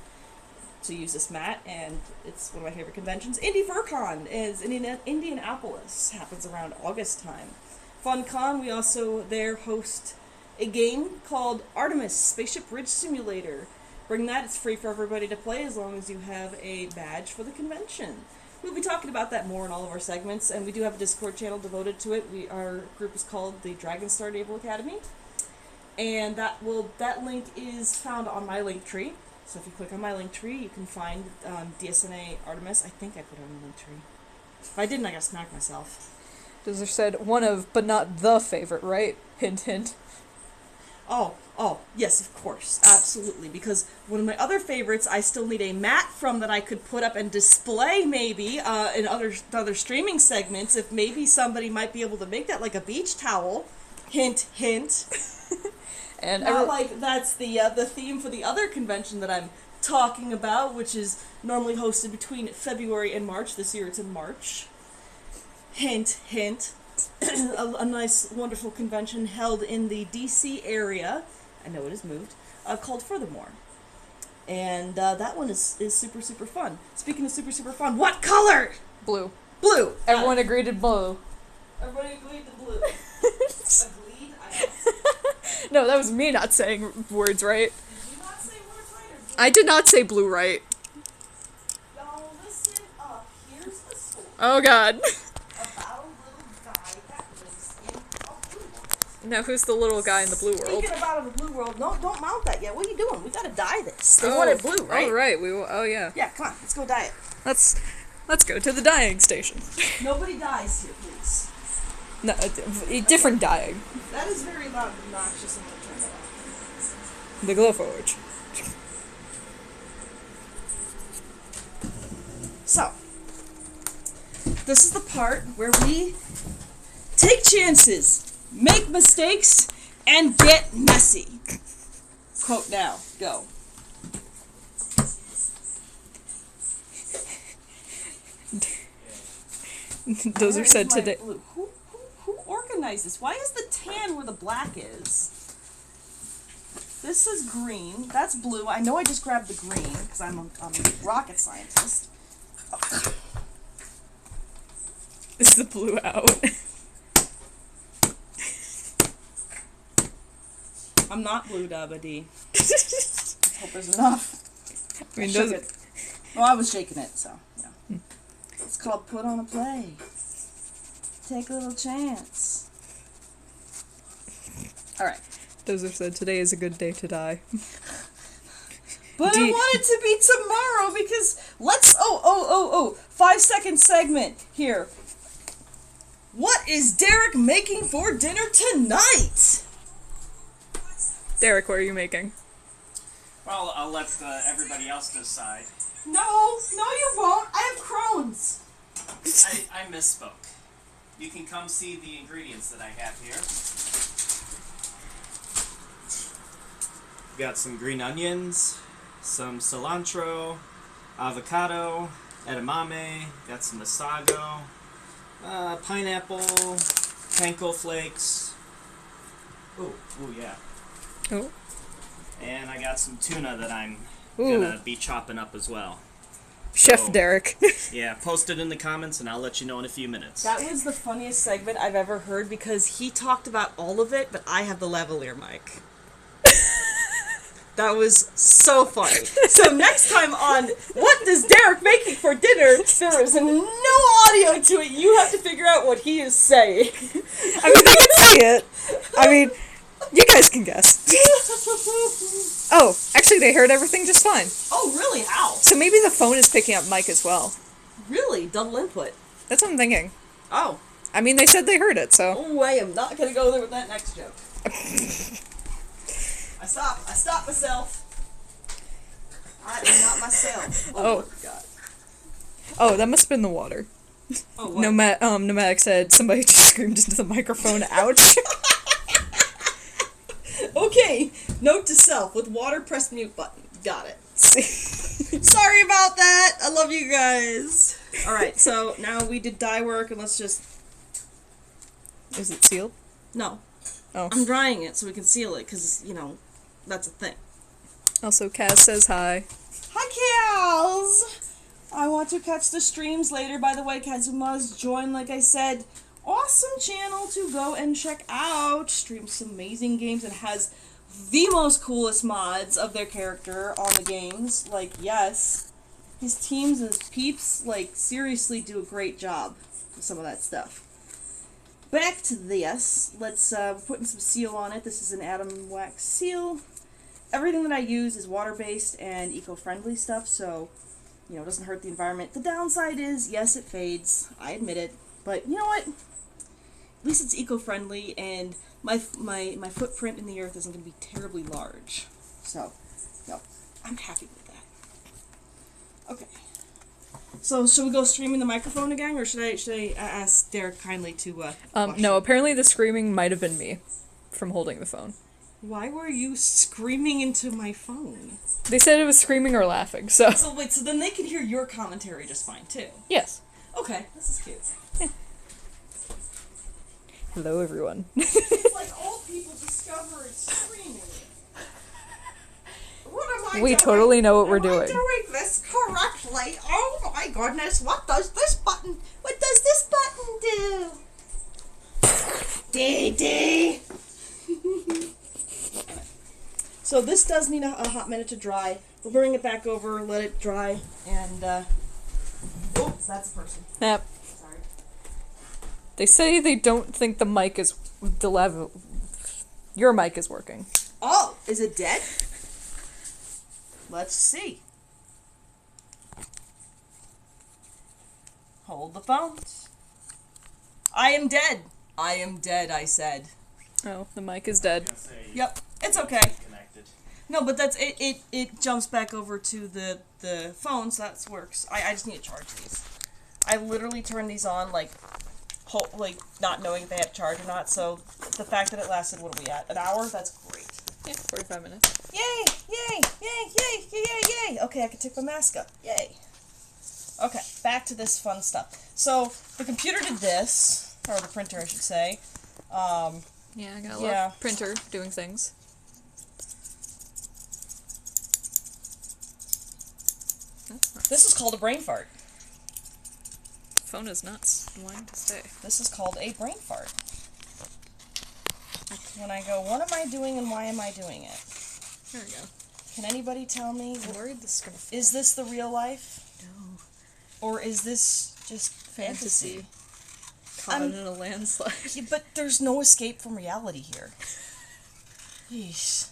to use this mat, and it's one of my favorite conventions. Indy FurCon is in Indianapolis. Happens around August time. FunCon, we also there host a game called Artemis Spaceship Ridge Simulator. Bring that, it's free for everybody to play as long as you have a badge for the convention. We'll be talking about that more in all of our segments, and we do have a Discord channel devoted to it. Our group is called the Dragon Star Naval Academy, and that link is found on my link tree. So if you click on my link tree, you can find DSNA Artemis. I think I put it on the link tree. If I didn't, I gotta smack myself. Dozer said one of, but not the favorite, right? Hint, hint. Oh, yes, of course, absolutely, because one of my other favorites I still need a mat from that I could put up and display maybe in other streaming segments, if maybe somebody might be able to make that like a beach towel. Hint, hint. And Not like that's the theme for the other convention that I'm talking about, which is normally hosted between February and March. This year it's in March. Hint, hint. a nice, wonderful convention held in the DC area. I know it has moved. Called Furthermore. And that one is super, super fun. Speaking of super, super fun, what color? blue. Blue. Everyone agreed to blue. Everybody agreed to blue. Agreed? No, that was me not saying words right. Did you not say words right? Or I did not say blue right. y'all listen up. Here's a story Oh god. about a little guy that lives in a blue world. Now who's the little guy in the blue world? Speaking about a blue world, no, don't mount that yet. What are you doing? We gotta dye this. They want it blue, right? Oh right, we will. Oh yeah. Yeah, come on, let's go dye it. Let's go to the dyeing station. Nobody dies here, please. No, different dyeing. That is very loud and obnoxious, and we'll turn it off. The Glowforge. So, this is the part where we take chances, make mistakes, and get messy. Quote now, go. Those Where are is said my today. blue? Who organized this? Why is the tan where the black is? This is green. That's blue. I know I just grabbed the green because I'm a rocket scientist. Oh. Is the blue out? I'm not blue, Dabba D. Let's hope there's enough. I mean, Shook those. it. Well, I was shaking it, so, yeah. It's called Put on a Play. Take a little chance. Alright. Dozer said, today is a good day to die. But I want it to be tomorrow because let's... 5-second segment here. What is Derek making for dinner tonight? Derek, what are you making? Well, I'll let everybody else decide. No, you won't. I have Crohn's. I misspoke. You can come see the ingredients that I have here. Got some green onions, some cilantro, avocado, edamame, got some masago, pineapple, panko flakes. Ooh, yeah. Oh. And I got some tuna that I'm Ooh. gonna be chopping up as well. Chef So- Derek. Yeah, post it in the comments and I'll let you know in a few minutes. That was the funniest segment I've ever heard because he talked about all of it, but I have the lavalier mic. That was so funny. So next time on What Does Derek Making for Dinner, there is no audio to it. You have to figure out what he is saying. I mean, I can see it. I mean, you guys can guess. Oh, actually, they heard everything just fine. Oh, really? How? So maybe the phone is picking up mic as well. Really? Double input? That's what I'm thinking. Oh. I mean, they said they heard it, so. Oh, I am not going to go there with that next joke. I stopped myself. I am not myself. Oh. God. Oh, that must have been the water. Oh, what? Nomadic said somebody just screamed into the microphone. Ouch. Okay, note to self, with water, press mute button. Got it. See? Sorry about that. I love you guys. Alright, so now we did dye work, and let's just... Is it sealed? No. Oh. I'm drying it so we can seal it, because, that's a thing. Also, Kaz says hi. Hi, Kaz! I want to catch the streams later. By the way, Kazuma's joined, like I said. Awesome channel to go and check out. Streams some amazing games and has the most coolest mods of their character on the games. Like, yes. His teams and his peeps, seriously do a great job with some of that stuff. Back to this. Let's, we're putting some seal on it. This is an atom wax seal. Everything that I use is water-based and eco-friendly stuff, so, it doesn't hurt the environment. The downside is, yes, it fades. I admit it. But, you know what? At least it's eco-friendly, and my footprint in the earth isn't going to be terribly large. So, I'm happy with that. Okay. So, should we go streaming the microphone again, or should I ask Derek kindly to, watch No, it? apparently the screaming might have been me from holding the phone. Why were you screaming into my phone? They said it was screaming or laughing, so. So wait, so then they can hear your commentary just fine, too. Yes. Okay, this is cute. Hello, everyone. It's like old people discovering screaming. What am I doing? We totally know what we're Am doing. I doing this correctly? Oh my goodness, what does this button do? Dee. So this does need a hot minute to dry. We'll bring it back over, let it dry, and, oops, that's a person. Yep. Sorry. They say they don't think the mic is your mic is working. Oh, is it dead? Let's see. Hold the phones. I am dead. I am dead, I said. Oh, the mic is dead. Yep, it's okay. Connected. No, but that's it jumps back over to the phone, so that works. I just need to charge these. I literally turned these on not knowing if they had charge or not, so the fact that it lasted, what are we at? An hour? That's great. Yeah, 45 minutes. Yay! Yay! Yay! Yay! Yay! Yay! Yay! Okay, I can take my mask up. Yay! Okay, back to this fun stuff. So, the computer did this, or the printer, I should say. Yeah, I got a Yeah. printer doing things. This is called a brain fart. The phone is nuts. Wanting to stay. This is called a brain fart. When I go, what am I doing and why am I doing it? There we go. Can anybody tell me, I'm worried this is gonna fall. is this the real life? No. Or is this just fantasy? Caught in a landslide. Yeah, but there's no escape from reality here. Yeesh.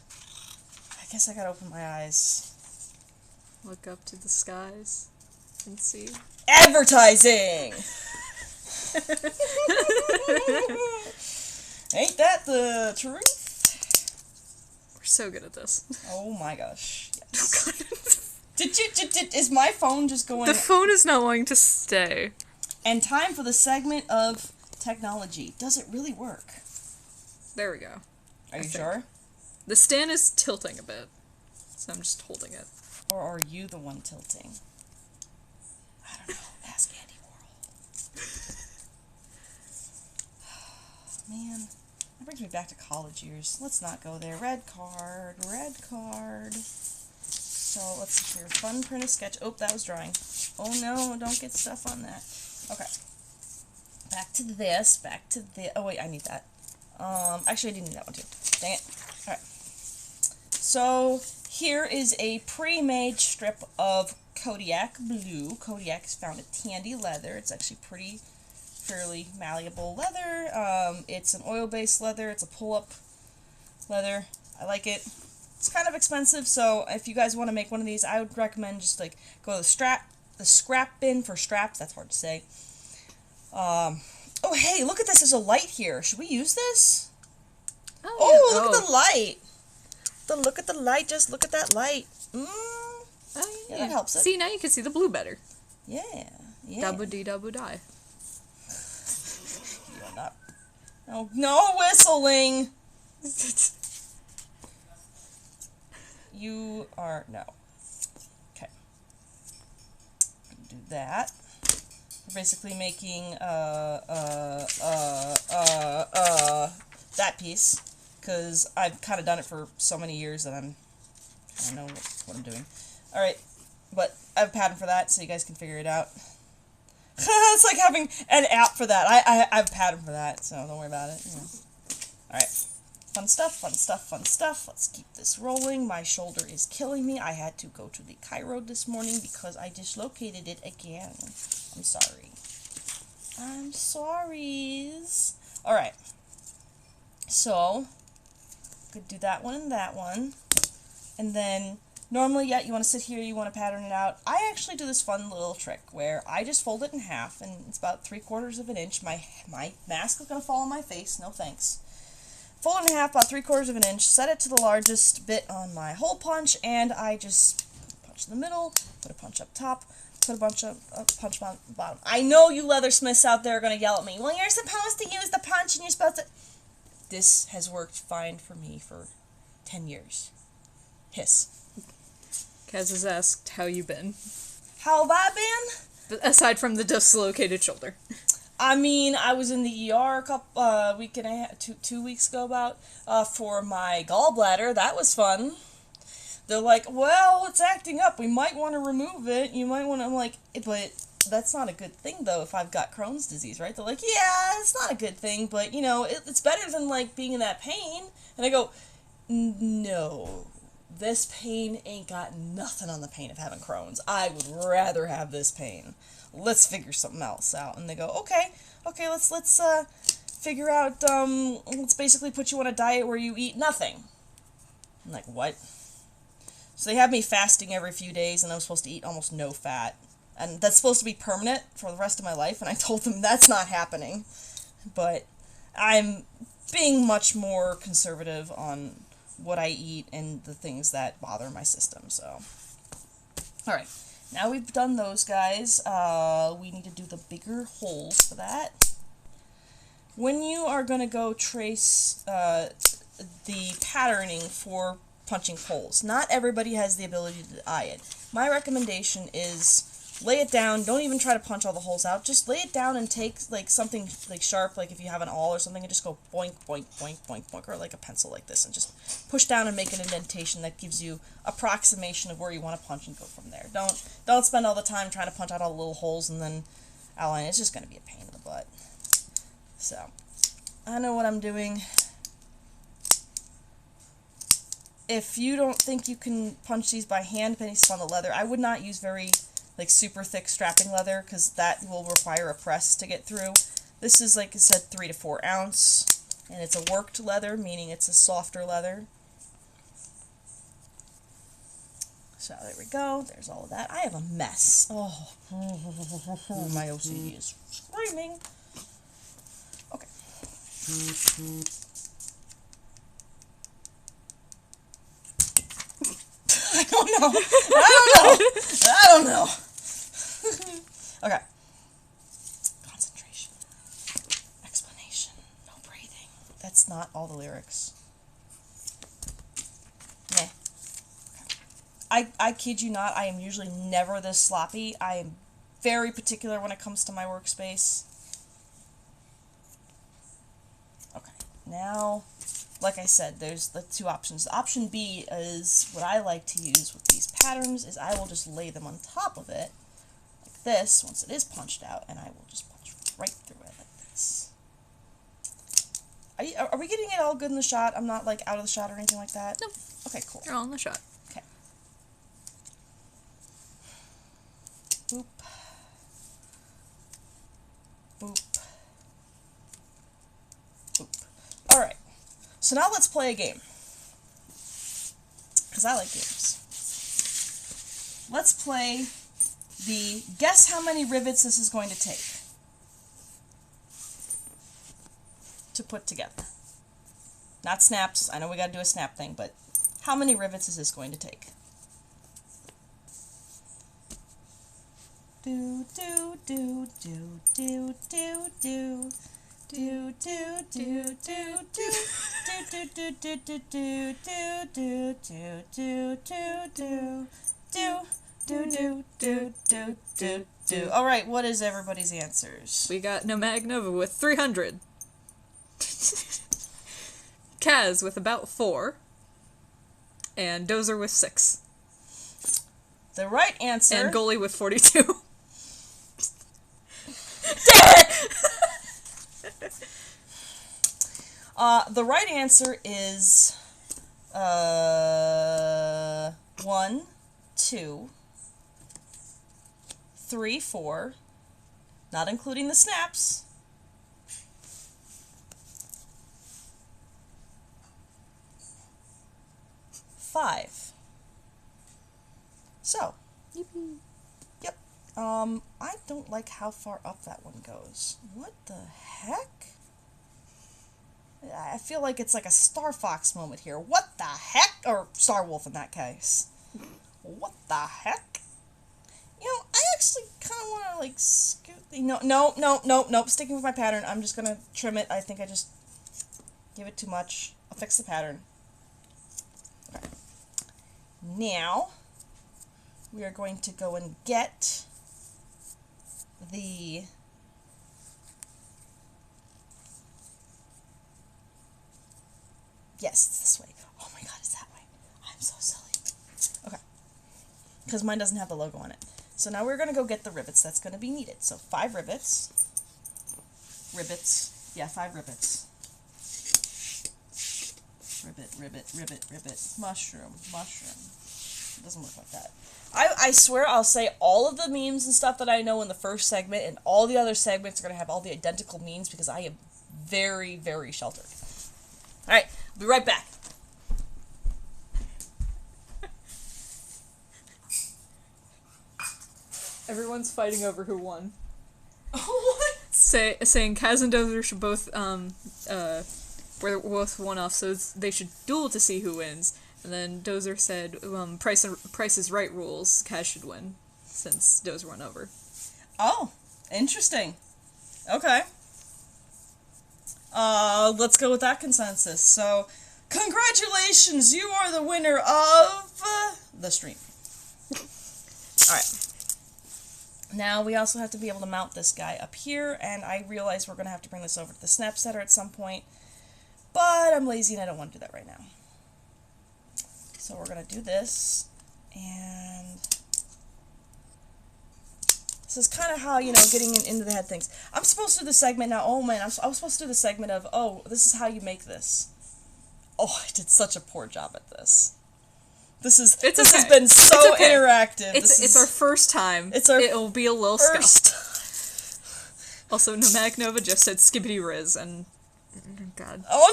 I guess I gotta open my eyes. Look up to the skies and see. Advertising! Ain't that the truth? We're so good at this. Oh my gosh. Oh god. Is my phone just going... The phone is not wanting to stay. And time for the segment of technology. Does it really work? There we go. Are you sure? The stand is tilting a bit, so I'm just holding it. Or are you the one tilting? I don't know. Ask Andy Warhol. Man, that brings me back to college years. Let's not go there. Red card. Red card. So, let's see here. Fun print a sketch. Oh, that was drawing. Oh no, don't get stuff on that. Okay. Back to this. Back to the... Oh, wait, I need that. Actually, I didn't need that one, too. Dang it. Alright. So, here is a pre-made strip of Kodiak blue. Kodiak is found at Tandy Leather. It's actually pretty, fairly malleable leather. It's an oil-based leather. It's a pull-up leather. I like it. It's kind of expensive, so if you guys want to make one of these, I would recommend just, like, go to the scrap bin for straps. That's hard to say. Oh, hey, look at this. There's a light here. Should we use this? Oh, yeah. Look at the light. Look at the light. Just look at that light. Oh, yeah, that helps it. See, now you can see the blue better. Yeah. Dabba-dee-dabba-die. You're not... No whistling! You are... No. Okay. Do that. We're basically making, that piece. Because I've kind of done it for so many years that I don't know what I'm doing. Alright. But I have a pattern for that, so you guys can figure it out. It's like having an app for that. I have a pattern for that, so don't worry about it. You know. Alright. Fun stuff, fun stuff, fun stuff. Let's keep this rolling. My shoulder is killing me. I had to go to the chiro this morning because I dislocated it again. I'm sorry. I'm sorries. Alright. So, could do that one and that one. And then, normally, yeah, you want to sit here, you want to pattern it out. I actually do this fun little trick where I just fold it in half, and it's about 3/4 of an inch. My mask is going to fall on my face. No thanks. Fold it in half, about 3/4 of an inch, set it to the largest bit on my hole punch, and I just punch in the middle, put a punch up top, put a bunch of punch on the bottom. I know you leathersmiths out there are going to yell at me. Well, you're supposed to use the punch, and you're supposed to... This has worked fine for me for 10 years. Hiss. Kaz has asked, how you been? How have I been? Aside from the dislocated shoulder. I mean, I was in the ER a couple, week and a half, two weeks ago about, for my gallbladder. That was fun. They're like, well, it's acting up. We might want to remove it. You might want to, I'm like, but that's not a good thing, though, if I've got Crohn's disease, right? They're like, yeah, it's not a good thing, but, you know, it's better than, like, being in that pain. And I go, no, this pain ain't got nothing on the pain of having Crohn's. I would rather have this pain. Let's figure something else out. And they go, okay, let's figure out, let's basically put you on a diet where you eat nothing. I'm like, what? So they have me fasting every few days, and I'm supposed to eat almost no fat. And that's supposed to be permanent for the rest of my life, and I told them that's not happening. But I'm being much more conservative on what I eat and the things that bother my system, so. Alright, now we've done those guys, we need to do the bigger holes for that. When you are going to go trace the patterning for punching holes, not everybody has the ability to eye it. My recommendation is lay it down, don't even try to punch all the holes out, just lay it down and take like something like sharp, like if you have an awl or something, and just go boink, boink, boink, boink, boink, or like a pencil like this, and just push down and make an indentation that gives you approximation of where you want to punch and go from there. Don't spend all the time trying to punch out all the little holes and then outline. It's just going to be a pain in the butt. So, I know what I'm doing. If you don't think you can punch these by hand, depending on the leather, I would not use very like super thick strapping leather, because that will require a press to get through. This is, like I said, 3 to 4 ounce, and it's a worked leather, meaning it's a softer leather. So there we go. There's all of that. I have a mess. Oh, my OCD is screaming. Okay. I don't know. I don't know. Okay. Concentration. Explanation. No breathing. That's not all the lyrics. Meh. I kid you not, I am usually never this sloppy. I am very particular when it comes to my workspace. Okay, now, like I said, there's the 2 options. Option B is what I like to use with these patterns, is I will just lay them on top of it, like this, once it is punched out, and I will just punch right through it like this. Are we getting it all good in the shot? I'm not, like, out of the shot or anything like that? Nope. Okay, cool. You're all in the shot. Boop. Boop. Boop. Alright. So now let's play a game. Because I like games. Let's play the guess how many rivets this is going to take to put together. Not snaps. I know we gotta do a snap thing, but how many rivets is this going to take? Do do do do do do do do do do do do do do do do do do do do. All right, what is everybody's answers? We got Nomadic Nova with 300. Kaz with about 4. And Dozer with 6. The right answer. And Goalie with 42. The right answer is 1, 2, 3, 4, not including the snaps. 5. So, Yippee. yep. I don't like how far up that one goes. What the heck? I feel like it's like a Star Fox moment here. What the heck? Or Star Wolf in that case. What the heck? You know, I actually kind of want to, like, scoot the... Nope. Sticking with my pattern. I'm just going to trim it. I think I just give it too much. I'll fix the pattern. Okay. Now, we are going to go and get the... Yes, it's this way. Oh my god, it's that way. I'm so silly. Okay. Because mine doesn't have the logo on it. So now we're going to go get the rivets that's going to be needed. So 5 rivets. Rivets. Yeah, 5 rivets. Rivet. Mushroom. It doesn't work like that. I swear I'll say all of the memes and stuff that I know in the first segment, and all the other segments are going to have all the identical memes because I am very, very sheltered. Alright, I'll be right back. Everyone's fighting over who won. What? Saying Kaz and Dozer should both, were both one-off, so they should duel to see who wins. And then Dozer said, Price is Right rules, Kaz should win, since Dozer won over. Oh, interesting. Okay. Let's go with that consensus. So, congratulations, you are the winner of the stream. Alright. Now, we also have to be able to mount this guy up here, and I realize we're going to have to bring this over to the snap setter at some point, but I'm lazy and I don't want to do that right now. So we're going to do this, and this is kind of how, you know, getting into the head things. I'm supposed to do the segment now. Oh man, I was supposed to do the segment of, oh, this is how you make this. Oh, I did such a poor job at this. This has okay. been so It's okay. interactive. It's our first time. It'll be a little first. scuffed. Also, Nomadic Nova just said Skibbity Riz, and God. Oh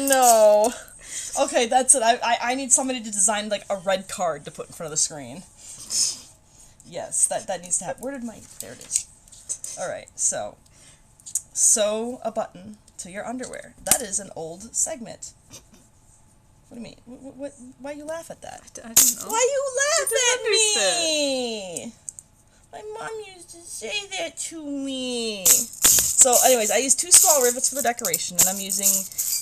no! Okay, that's it. I need somebody to design like a red card to put in front of the screen. Yes, that needs to happen. Where did my... There it is. Alright, so... Sew a button to your underwear. That is an old segment. What do you mean? Why you laugh at that? I don't know. Why you laugh at me? My mom used to say that to me. So, anyways, I used 2 small rivets for the decoration, and I'm using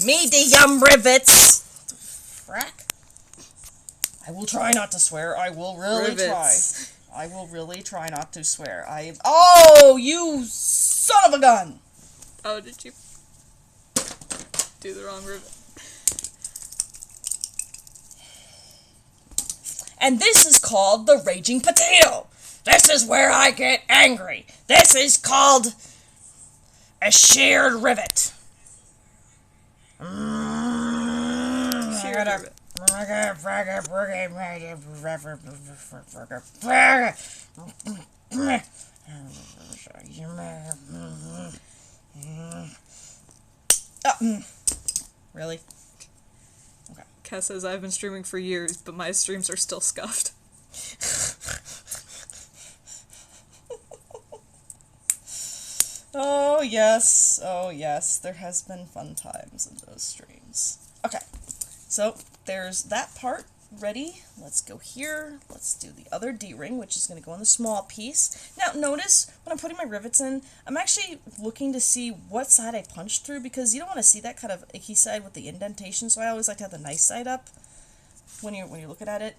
medium rivets. What the frack? I will try not to swear. I will really try. I will really try not to swear. Oh, you son of a gun! Oh, did you do the wrong rivet? And this is called the Raging Potato. This is where I get angry. This is called a shared rivet. Shared rivet. Really? Okay. Cass says, I've been streaming for years, but my streams are still scuffed. Oh yes, there has been fun times in those streams. Okay, so there's that part ready. Let's go here. Let's do the other D-ring, which is going to go on the small piece. Now notice, when I'm putting my rivets in, I'm actually looking to see what side I punched through, because you don't want to see that kind of icky side with the indentation, so I always like to have the nice side up when you're looking at it.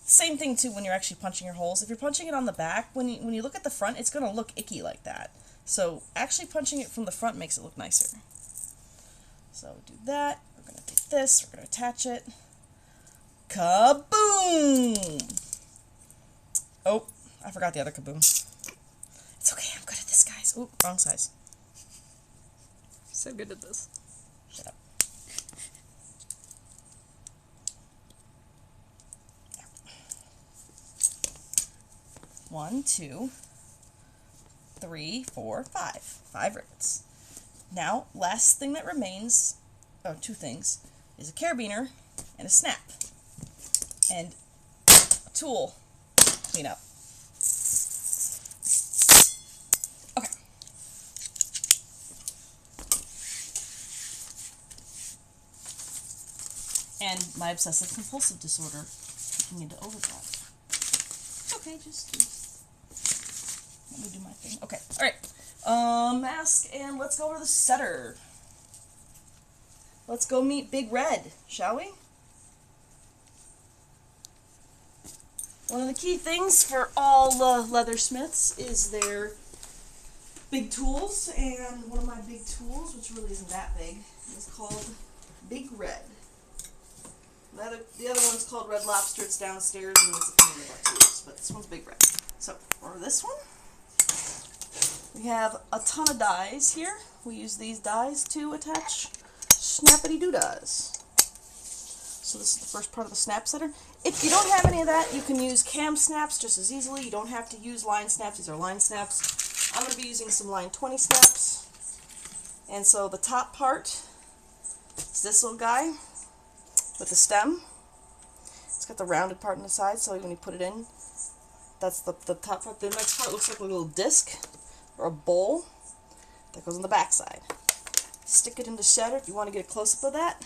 Same thing too when you're actually punching your holes. If you're punching it on the back, when you look at the front, it's going to look icky like that. So actually punching it from the front makes it look nicer. So do that. We're going to take this. We're going to attach it. Kaboom! Oh, I forgot the other kaboom. It's okay. I'm good at this, guys. Oop, wrong size. So good at this. Shut up. 1, 2, 3, 4, 5. 5 rivets. Now, last thing that remains, 2 things, is a carabiner and a snap. And a tool cleanup. Okay. And my obsessive compulsive disorder kicking into overdrive. It's okay, just let me do my thing. Okay, alright. Mask, and let's go over the setter. Let's go meet Big Red, shall we? One of the key things for all leathersmiths is their big tools, and one of my big tools, which really isn't that big, is called Big Red. The other one's called Red Lobster. It's downstairs, and it's a pain in the butt too, but this one's Big Red. So, for this one, we have a ton of dies here. We use these dies to attach snappity-doo-dahs. So this is the first part of the snap setter. If you don't have any of that, you can use cam snaps just as easily. You don't have to use line snaps. These are line snaps. I'm going to be using some line 20 snaps. And so the top part is this little guy with the stem. It's got the rounded part on the side, so when you put it in, that's the top part. The next part looks like a little disc or a bowl that goes on the back side. Stick it in the setter if you want to get a close-up of that.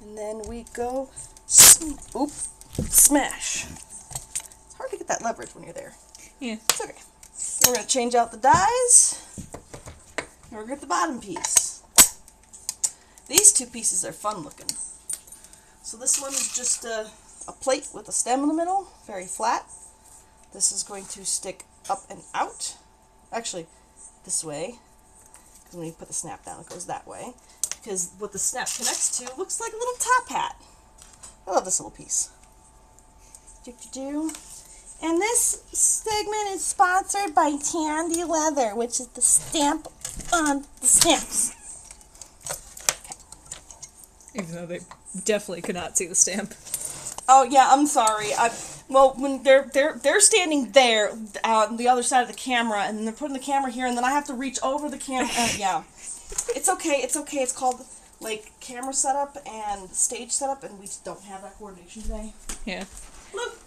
And then we go, smash. It's hard to get that leverage when you're there. Yeah. It's okay. So we're going to change out the dies. And we're going to get the bottom piece. These 2 pieces are fun looking. So this one is just a plate with a stem in the middle, very flat. This is going to stick up and out. Actually, this way. Because when you put the snap down, it goes that way. Because what the snap connects to looks like a little top hat. I love this little piece. And this segment is sponsored by Tandy Leather, which is the stamp on the stamps. Even though they definitely could not see the stamp. Oh yeah, I'm sorry. Well, when they're standing there on the other side of the camera, and they're putting the camera here, and then I have to reach over the camera. Yeah, it's okay. It's okay. It's called like camera setup and stage setup, and we just don't have that coordination today. Yeah. Look.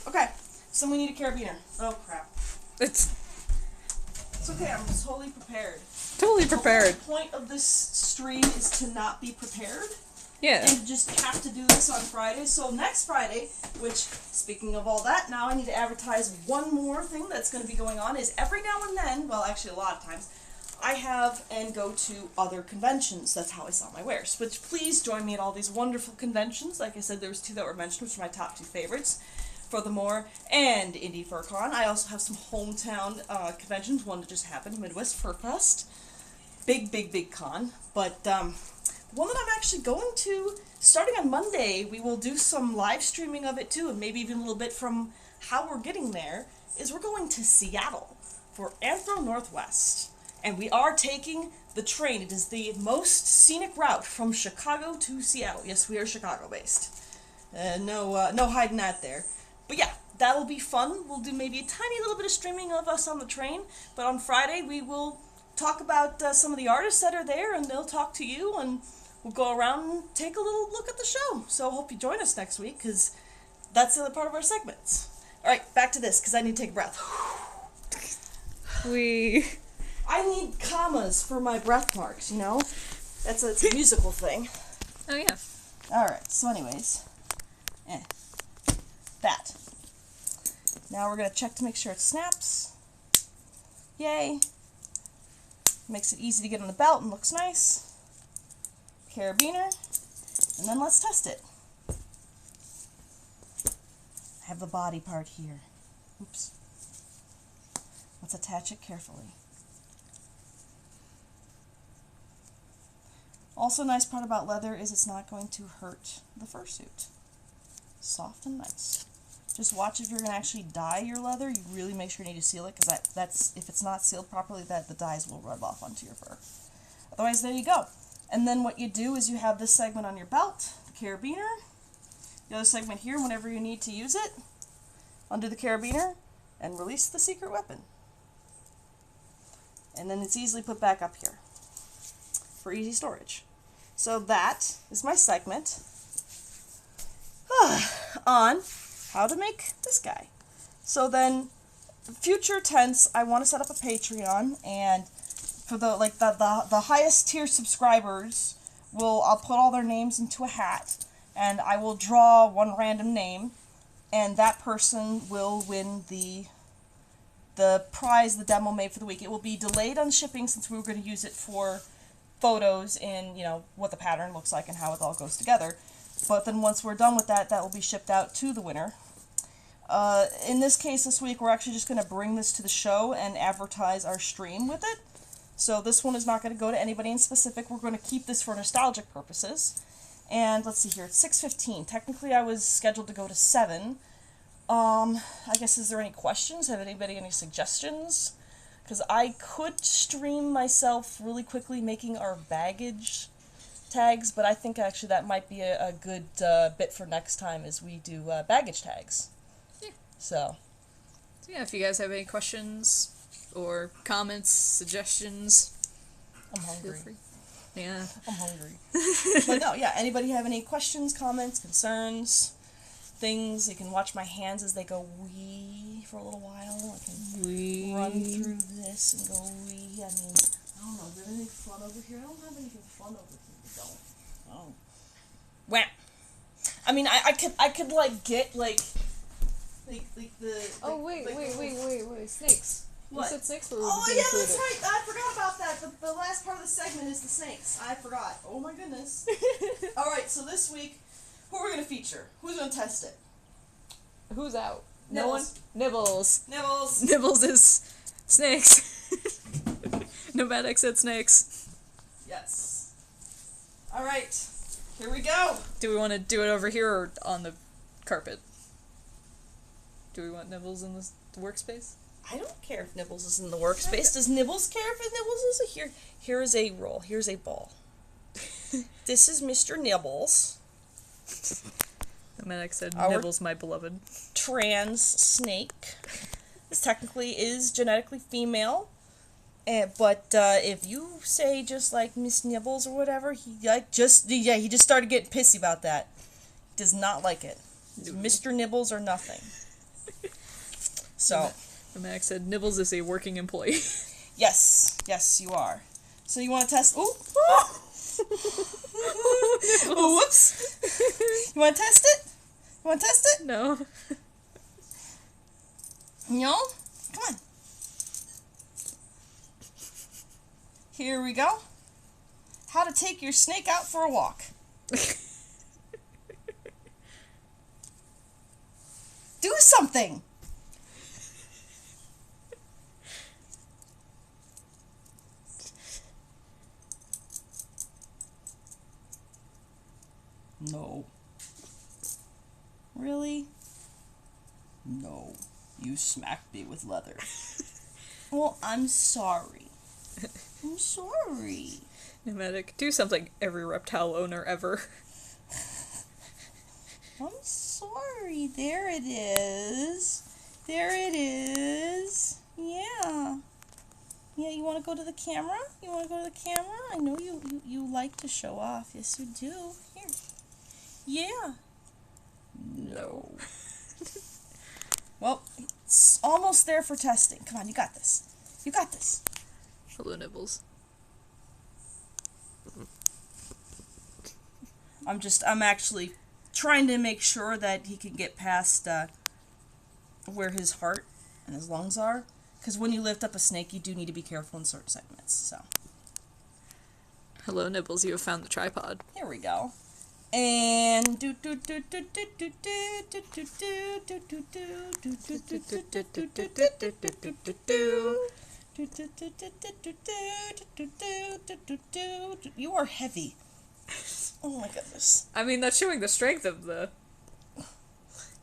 Okay, so we need a carabiner. Oh crap. It's okay. I'm totally prepared. totally prepared. The whole point of this stream is to not be prepared. Yeah. And just have to do this on Friday. So next Friday, which, speaking of all that, now I need to advertise one more thing that's going to be going on, is every now and then, well, actually a lot of times, I have and go to other conventions. That's how I sell my wares. Which, please join me at all these wonderful conventions. Like I said, there was 2 that were mentioned, which are my top 2 favorites. Furthermore, and Indie FurCon. I also have some hometown conventions. One that just happened, Midwest Fur Fest. Big con. But, one that I'm actually going to, starting on Monday, we will do some live streaming of it too, and maybe even a little bit from how we're getting there, is we're going to Seattle for Anthro Northwest. And we are taking the train. It is the most scenic route from Chicago to Seattle. Yes, we are Chicago-based. No hiding that there. But yeah, that'll be fun. We'll do maybe a tiny little bit of streaming of us on the train, but on Friday we will talk about some of the artists that are there, and they'll talk to you, and we'll go around and take a little look at the show. So I hope you join us next week, because that's the other part of our segments. Alright, back to this, because I need to take a breath. I need commas for my breath marks, you know? It's a musical thing. Oh, yeah. Alright, so anyways. That. Now we're going to check to make sure it snaps. Yay. Makes it easy to get on the belt and looks nice. Carabiner, and then let's test it. I have the body part here. Oops. Let's attach it carefully. Also, nice part about leather is it's not going to hurt the fursuit. Soft and nice. Just watch if you're going to actually dye your leather. You really make sure you need to seal it, because that's if it's not sealed properly, that the dyes will rub off onto your fur. Otherwise, there you go. And then what you do is you have this segment on your belt, the carabiner, the other segment here whenever you need to use it, undo the carabiner, and release the secret weapon. And then it's easily put back up here for easy storage. So that is my segment on how to make this guy. So then, future tense, I want to set up a Patreon, and for the highest tier subscribers, I'll put all their names into a hat, and I will draw one random name, and that person will win the prize, the demo made for the week. It will be delayed on shipping, since we were going to use it for photos in, what the pattern looks like and how it all goes together. But then once we're done with that, that will be shipped out to the winner. In this case, this week, we're actually just going to bring this to the show and advertise our stream with it. So this one is not going to go to anybody in specific. We're going to keep this for nostalgic purposes. And let's see here, it's 6:15. Technically, I was scheduled to go to 7. I guess, is there any questions? Have anybody any suggestions? Because I could stream myself really quickly making our baggage tags, but I think actually that might be a good bit for next time as we do baggage tags. Yeah. So yeah, if you guys have any questions or comments, suggestions, I'm hungry. feel free. Yeah. I'm hungry. But no, yeah, anybody have any questions, comments, concerns, things? You can watch my hands as they go wee for a little while. I can run through this and go wee. I mean, I don't know, is there anything fun over here? I don't have anything fun over here. Oh. Wham! I mean, I could like get like the. Oh wait, snakes. What? You said snakes were Oh being yeah, included. that's right. I forgot about that. The last part of the segment is the snakes. I forgot. Oh my goodness. All right, so this week, who are we gonna feature? Who's gonna test it? Who's out? Nibbles. No one. Nibbles. Nibbles. Nibbles is snakes. Nomadic said snakes. Yes. All right, here we go. Do we want to do it over here or on the carpet? Do we want Nibbles in the workspace? I don't care if Nibbles is in the workspace. Does Nibbles care if Nibbles is here? Here is a roll. Here's a ball. This is Mr. Nibbles. The medic said, Our- Nibbles, my beloved. Trans snake. This technically is genetically female. But if you say just like Miss Nibbles or whatever, he just started getting pissy about that. He does not like it. It's Mr. Nibbles or nothing. So. The medic said, Nibbles is a working employee. Yes, you are. So you want to test? Ooh. Oh, whoops. You want to test it? You want to test it? No. No? Come on. Here we go. How to take your snake out for a walk. Do something. No. Really? No. You smacked me with leather. Well, I'm sorry. I'm sorry. Medic, do something, every reptile owner ever. I'm sorry. There it is. There it is. Yeah. Yeah, you want to go to the camera? You want to go to the camera? I know you like to show off. Yes, you do. Here. Yeah. No. Well, it's almost there for testing. Come on, you got this. You got this. Hello, Nibbles. I'm actually trying to make sure that he can get past where his heart and his lungs are. Because when you lift up a snake, you do need to be careful in certain segments. So. Hello, Nibbles, you have found the tripod. Here we go. And do do do do do do do do do do do do. You are heavy. Oh my goodness. I mean, that's showing the strength of the...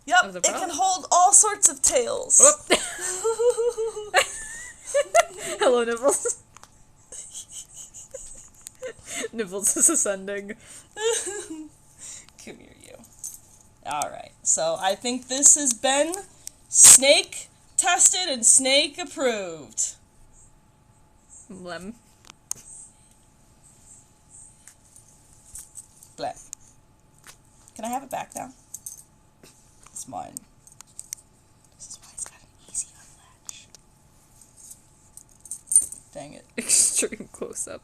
Yep, of the it can prop. hold all sorts of tails. Whoop. Hello, Nibbles. Nibbles is ascending. Come here, you. Alright, so I think this has been snake tested and snake approved. Lem. Black. Can I have it back now? It's mine. This is why it's got an easy unlatch. Dang it. Extreme close-up.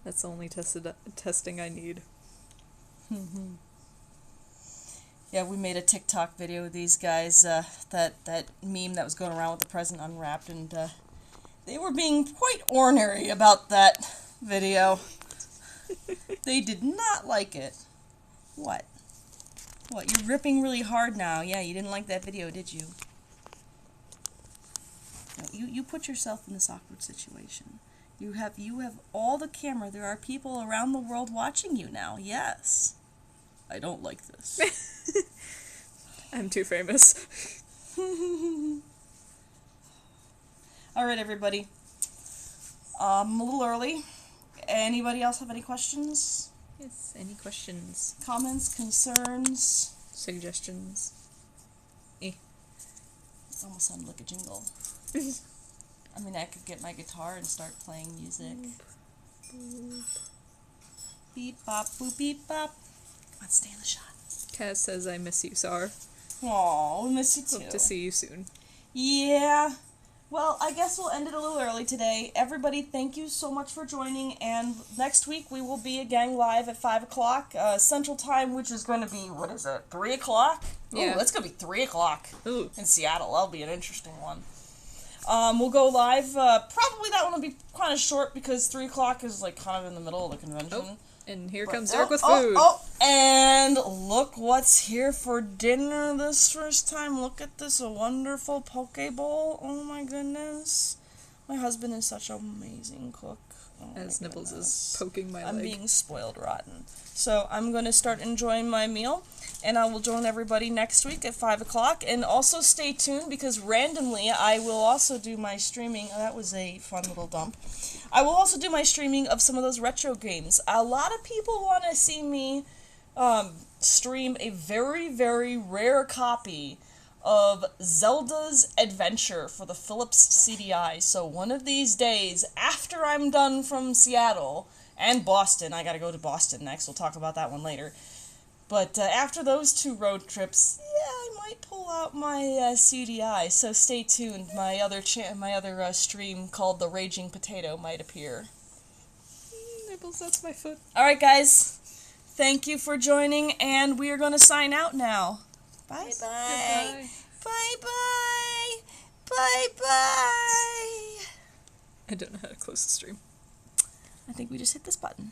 That's the only testing I need. Yeah, we made a TikTok video with these guys, that meme that was going around with the present unwrapped, and they were being quite ornery about that video. They did not like it. What? What, you're ripping really hard now. Yeah, you didn't like that video, did you? No, you put yourself in this awkward situation. You have all the camera. There are people around the world watching you now. Yes. I don't like this. I'm too famous. Alright, everybody. I'm a little early. Anybody else have any questions? Yes, any questions? Comments? Concerns? Suggestions? It almost sounded like a jingle. I mean, I could get my guitar and start playing music. Beep bop, boop beep bop. Come on, stay in the shot. Kaz says, I miss you, Sar. Aw, we miss you too. Hope to see you soon. Yeah. Well, I guess we'll end it a little early today. Everybody, thank you so much for joining, and next week we will be again live at 5 o'clock Central Time, which is going to be, 3 o'clock? Yeah. Ooh, that's going to be 3 o'clock Ooh. in Seattle. That'll be an interesting one. We'll go live, probably that one will be kind of short because 3 o'clock is like kind of in the middle of the convention. Oh, and here comes Eric with food. food. And look what's here for dinner this first time. Look at this, a wonderful poke bowl. Oh my goodness. My husband is such an amazing cook. As Nibbles is poking my I'm leg. being spoiled rotten. So I'm going to start enjoying my meal, and I will join everybody next week at 5 o'clock. And also stay tuned, because randomly I will also do my streaming. Oh, that was a fun little dump. I will also do my streaming of some of those retro games. A lot of people want to see me stream a very, very rare copy of Zelda's Adventure for the Philips CDI. So one of these days, after I'm done from Seattle and Boston, I gotta go to Boston next, we'll talk about that one later. But after those 2 road trips, yeah, I might pull out my CDI, so stay tuned. My other stream called The Raging Potato might appear. Nibbles, that's my foot. Alright guys, thank you for joining, and we are going to sign out now. Bye bye. Bye bye. Bye bye. I don't know how to close the stream. I think we just hit this button.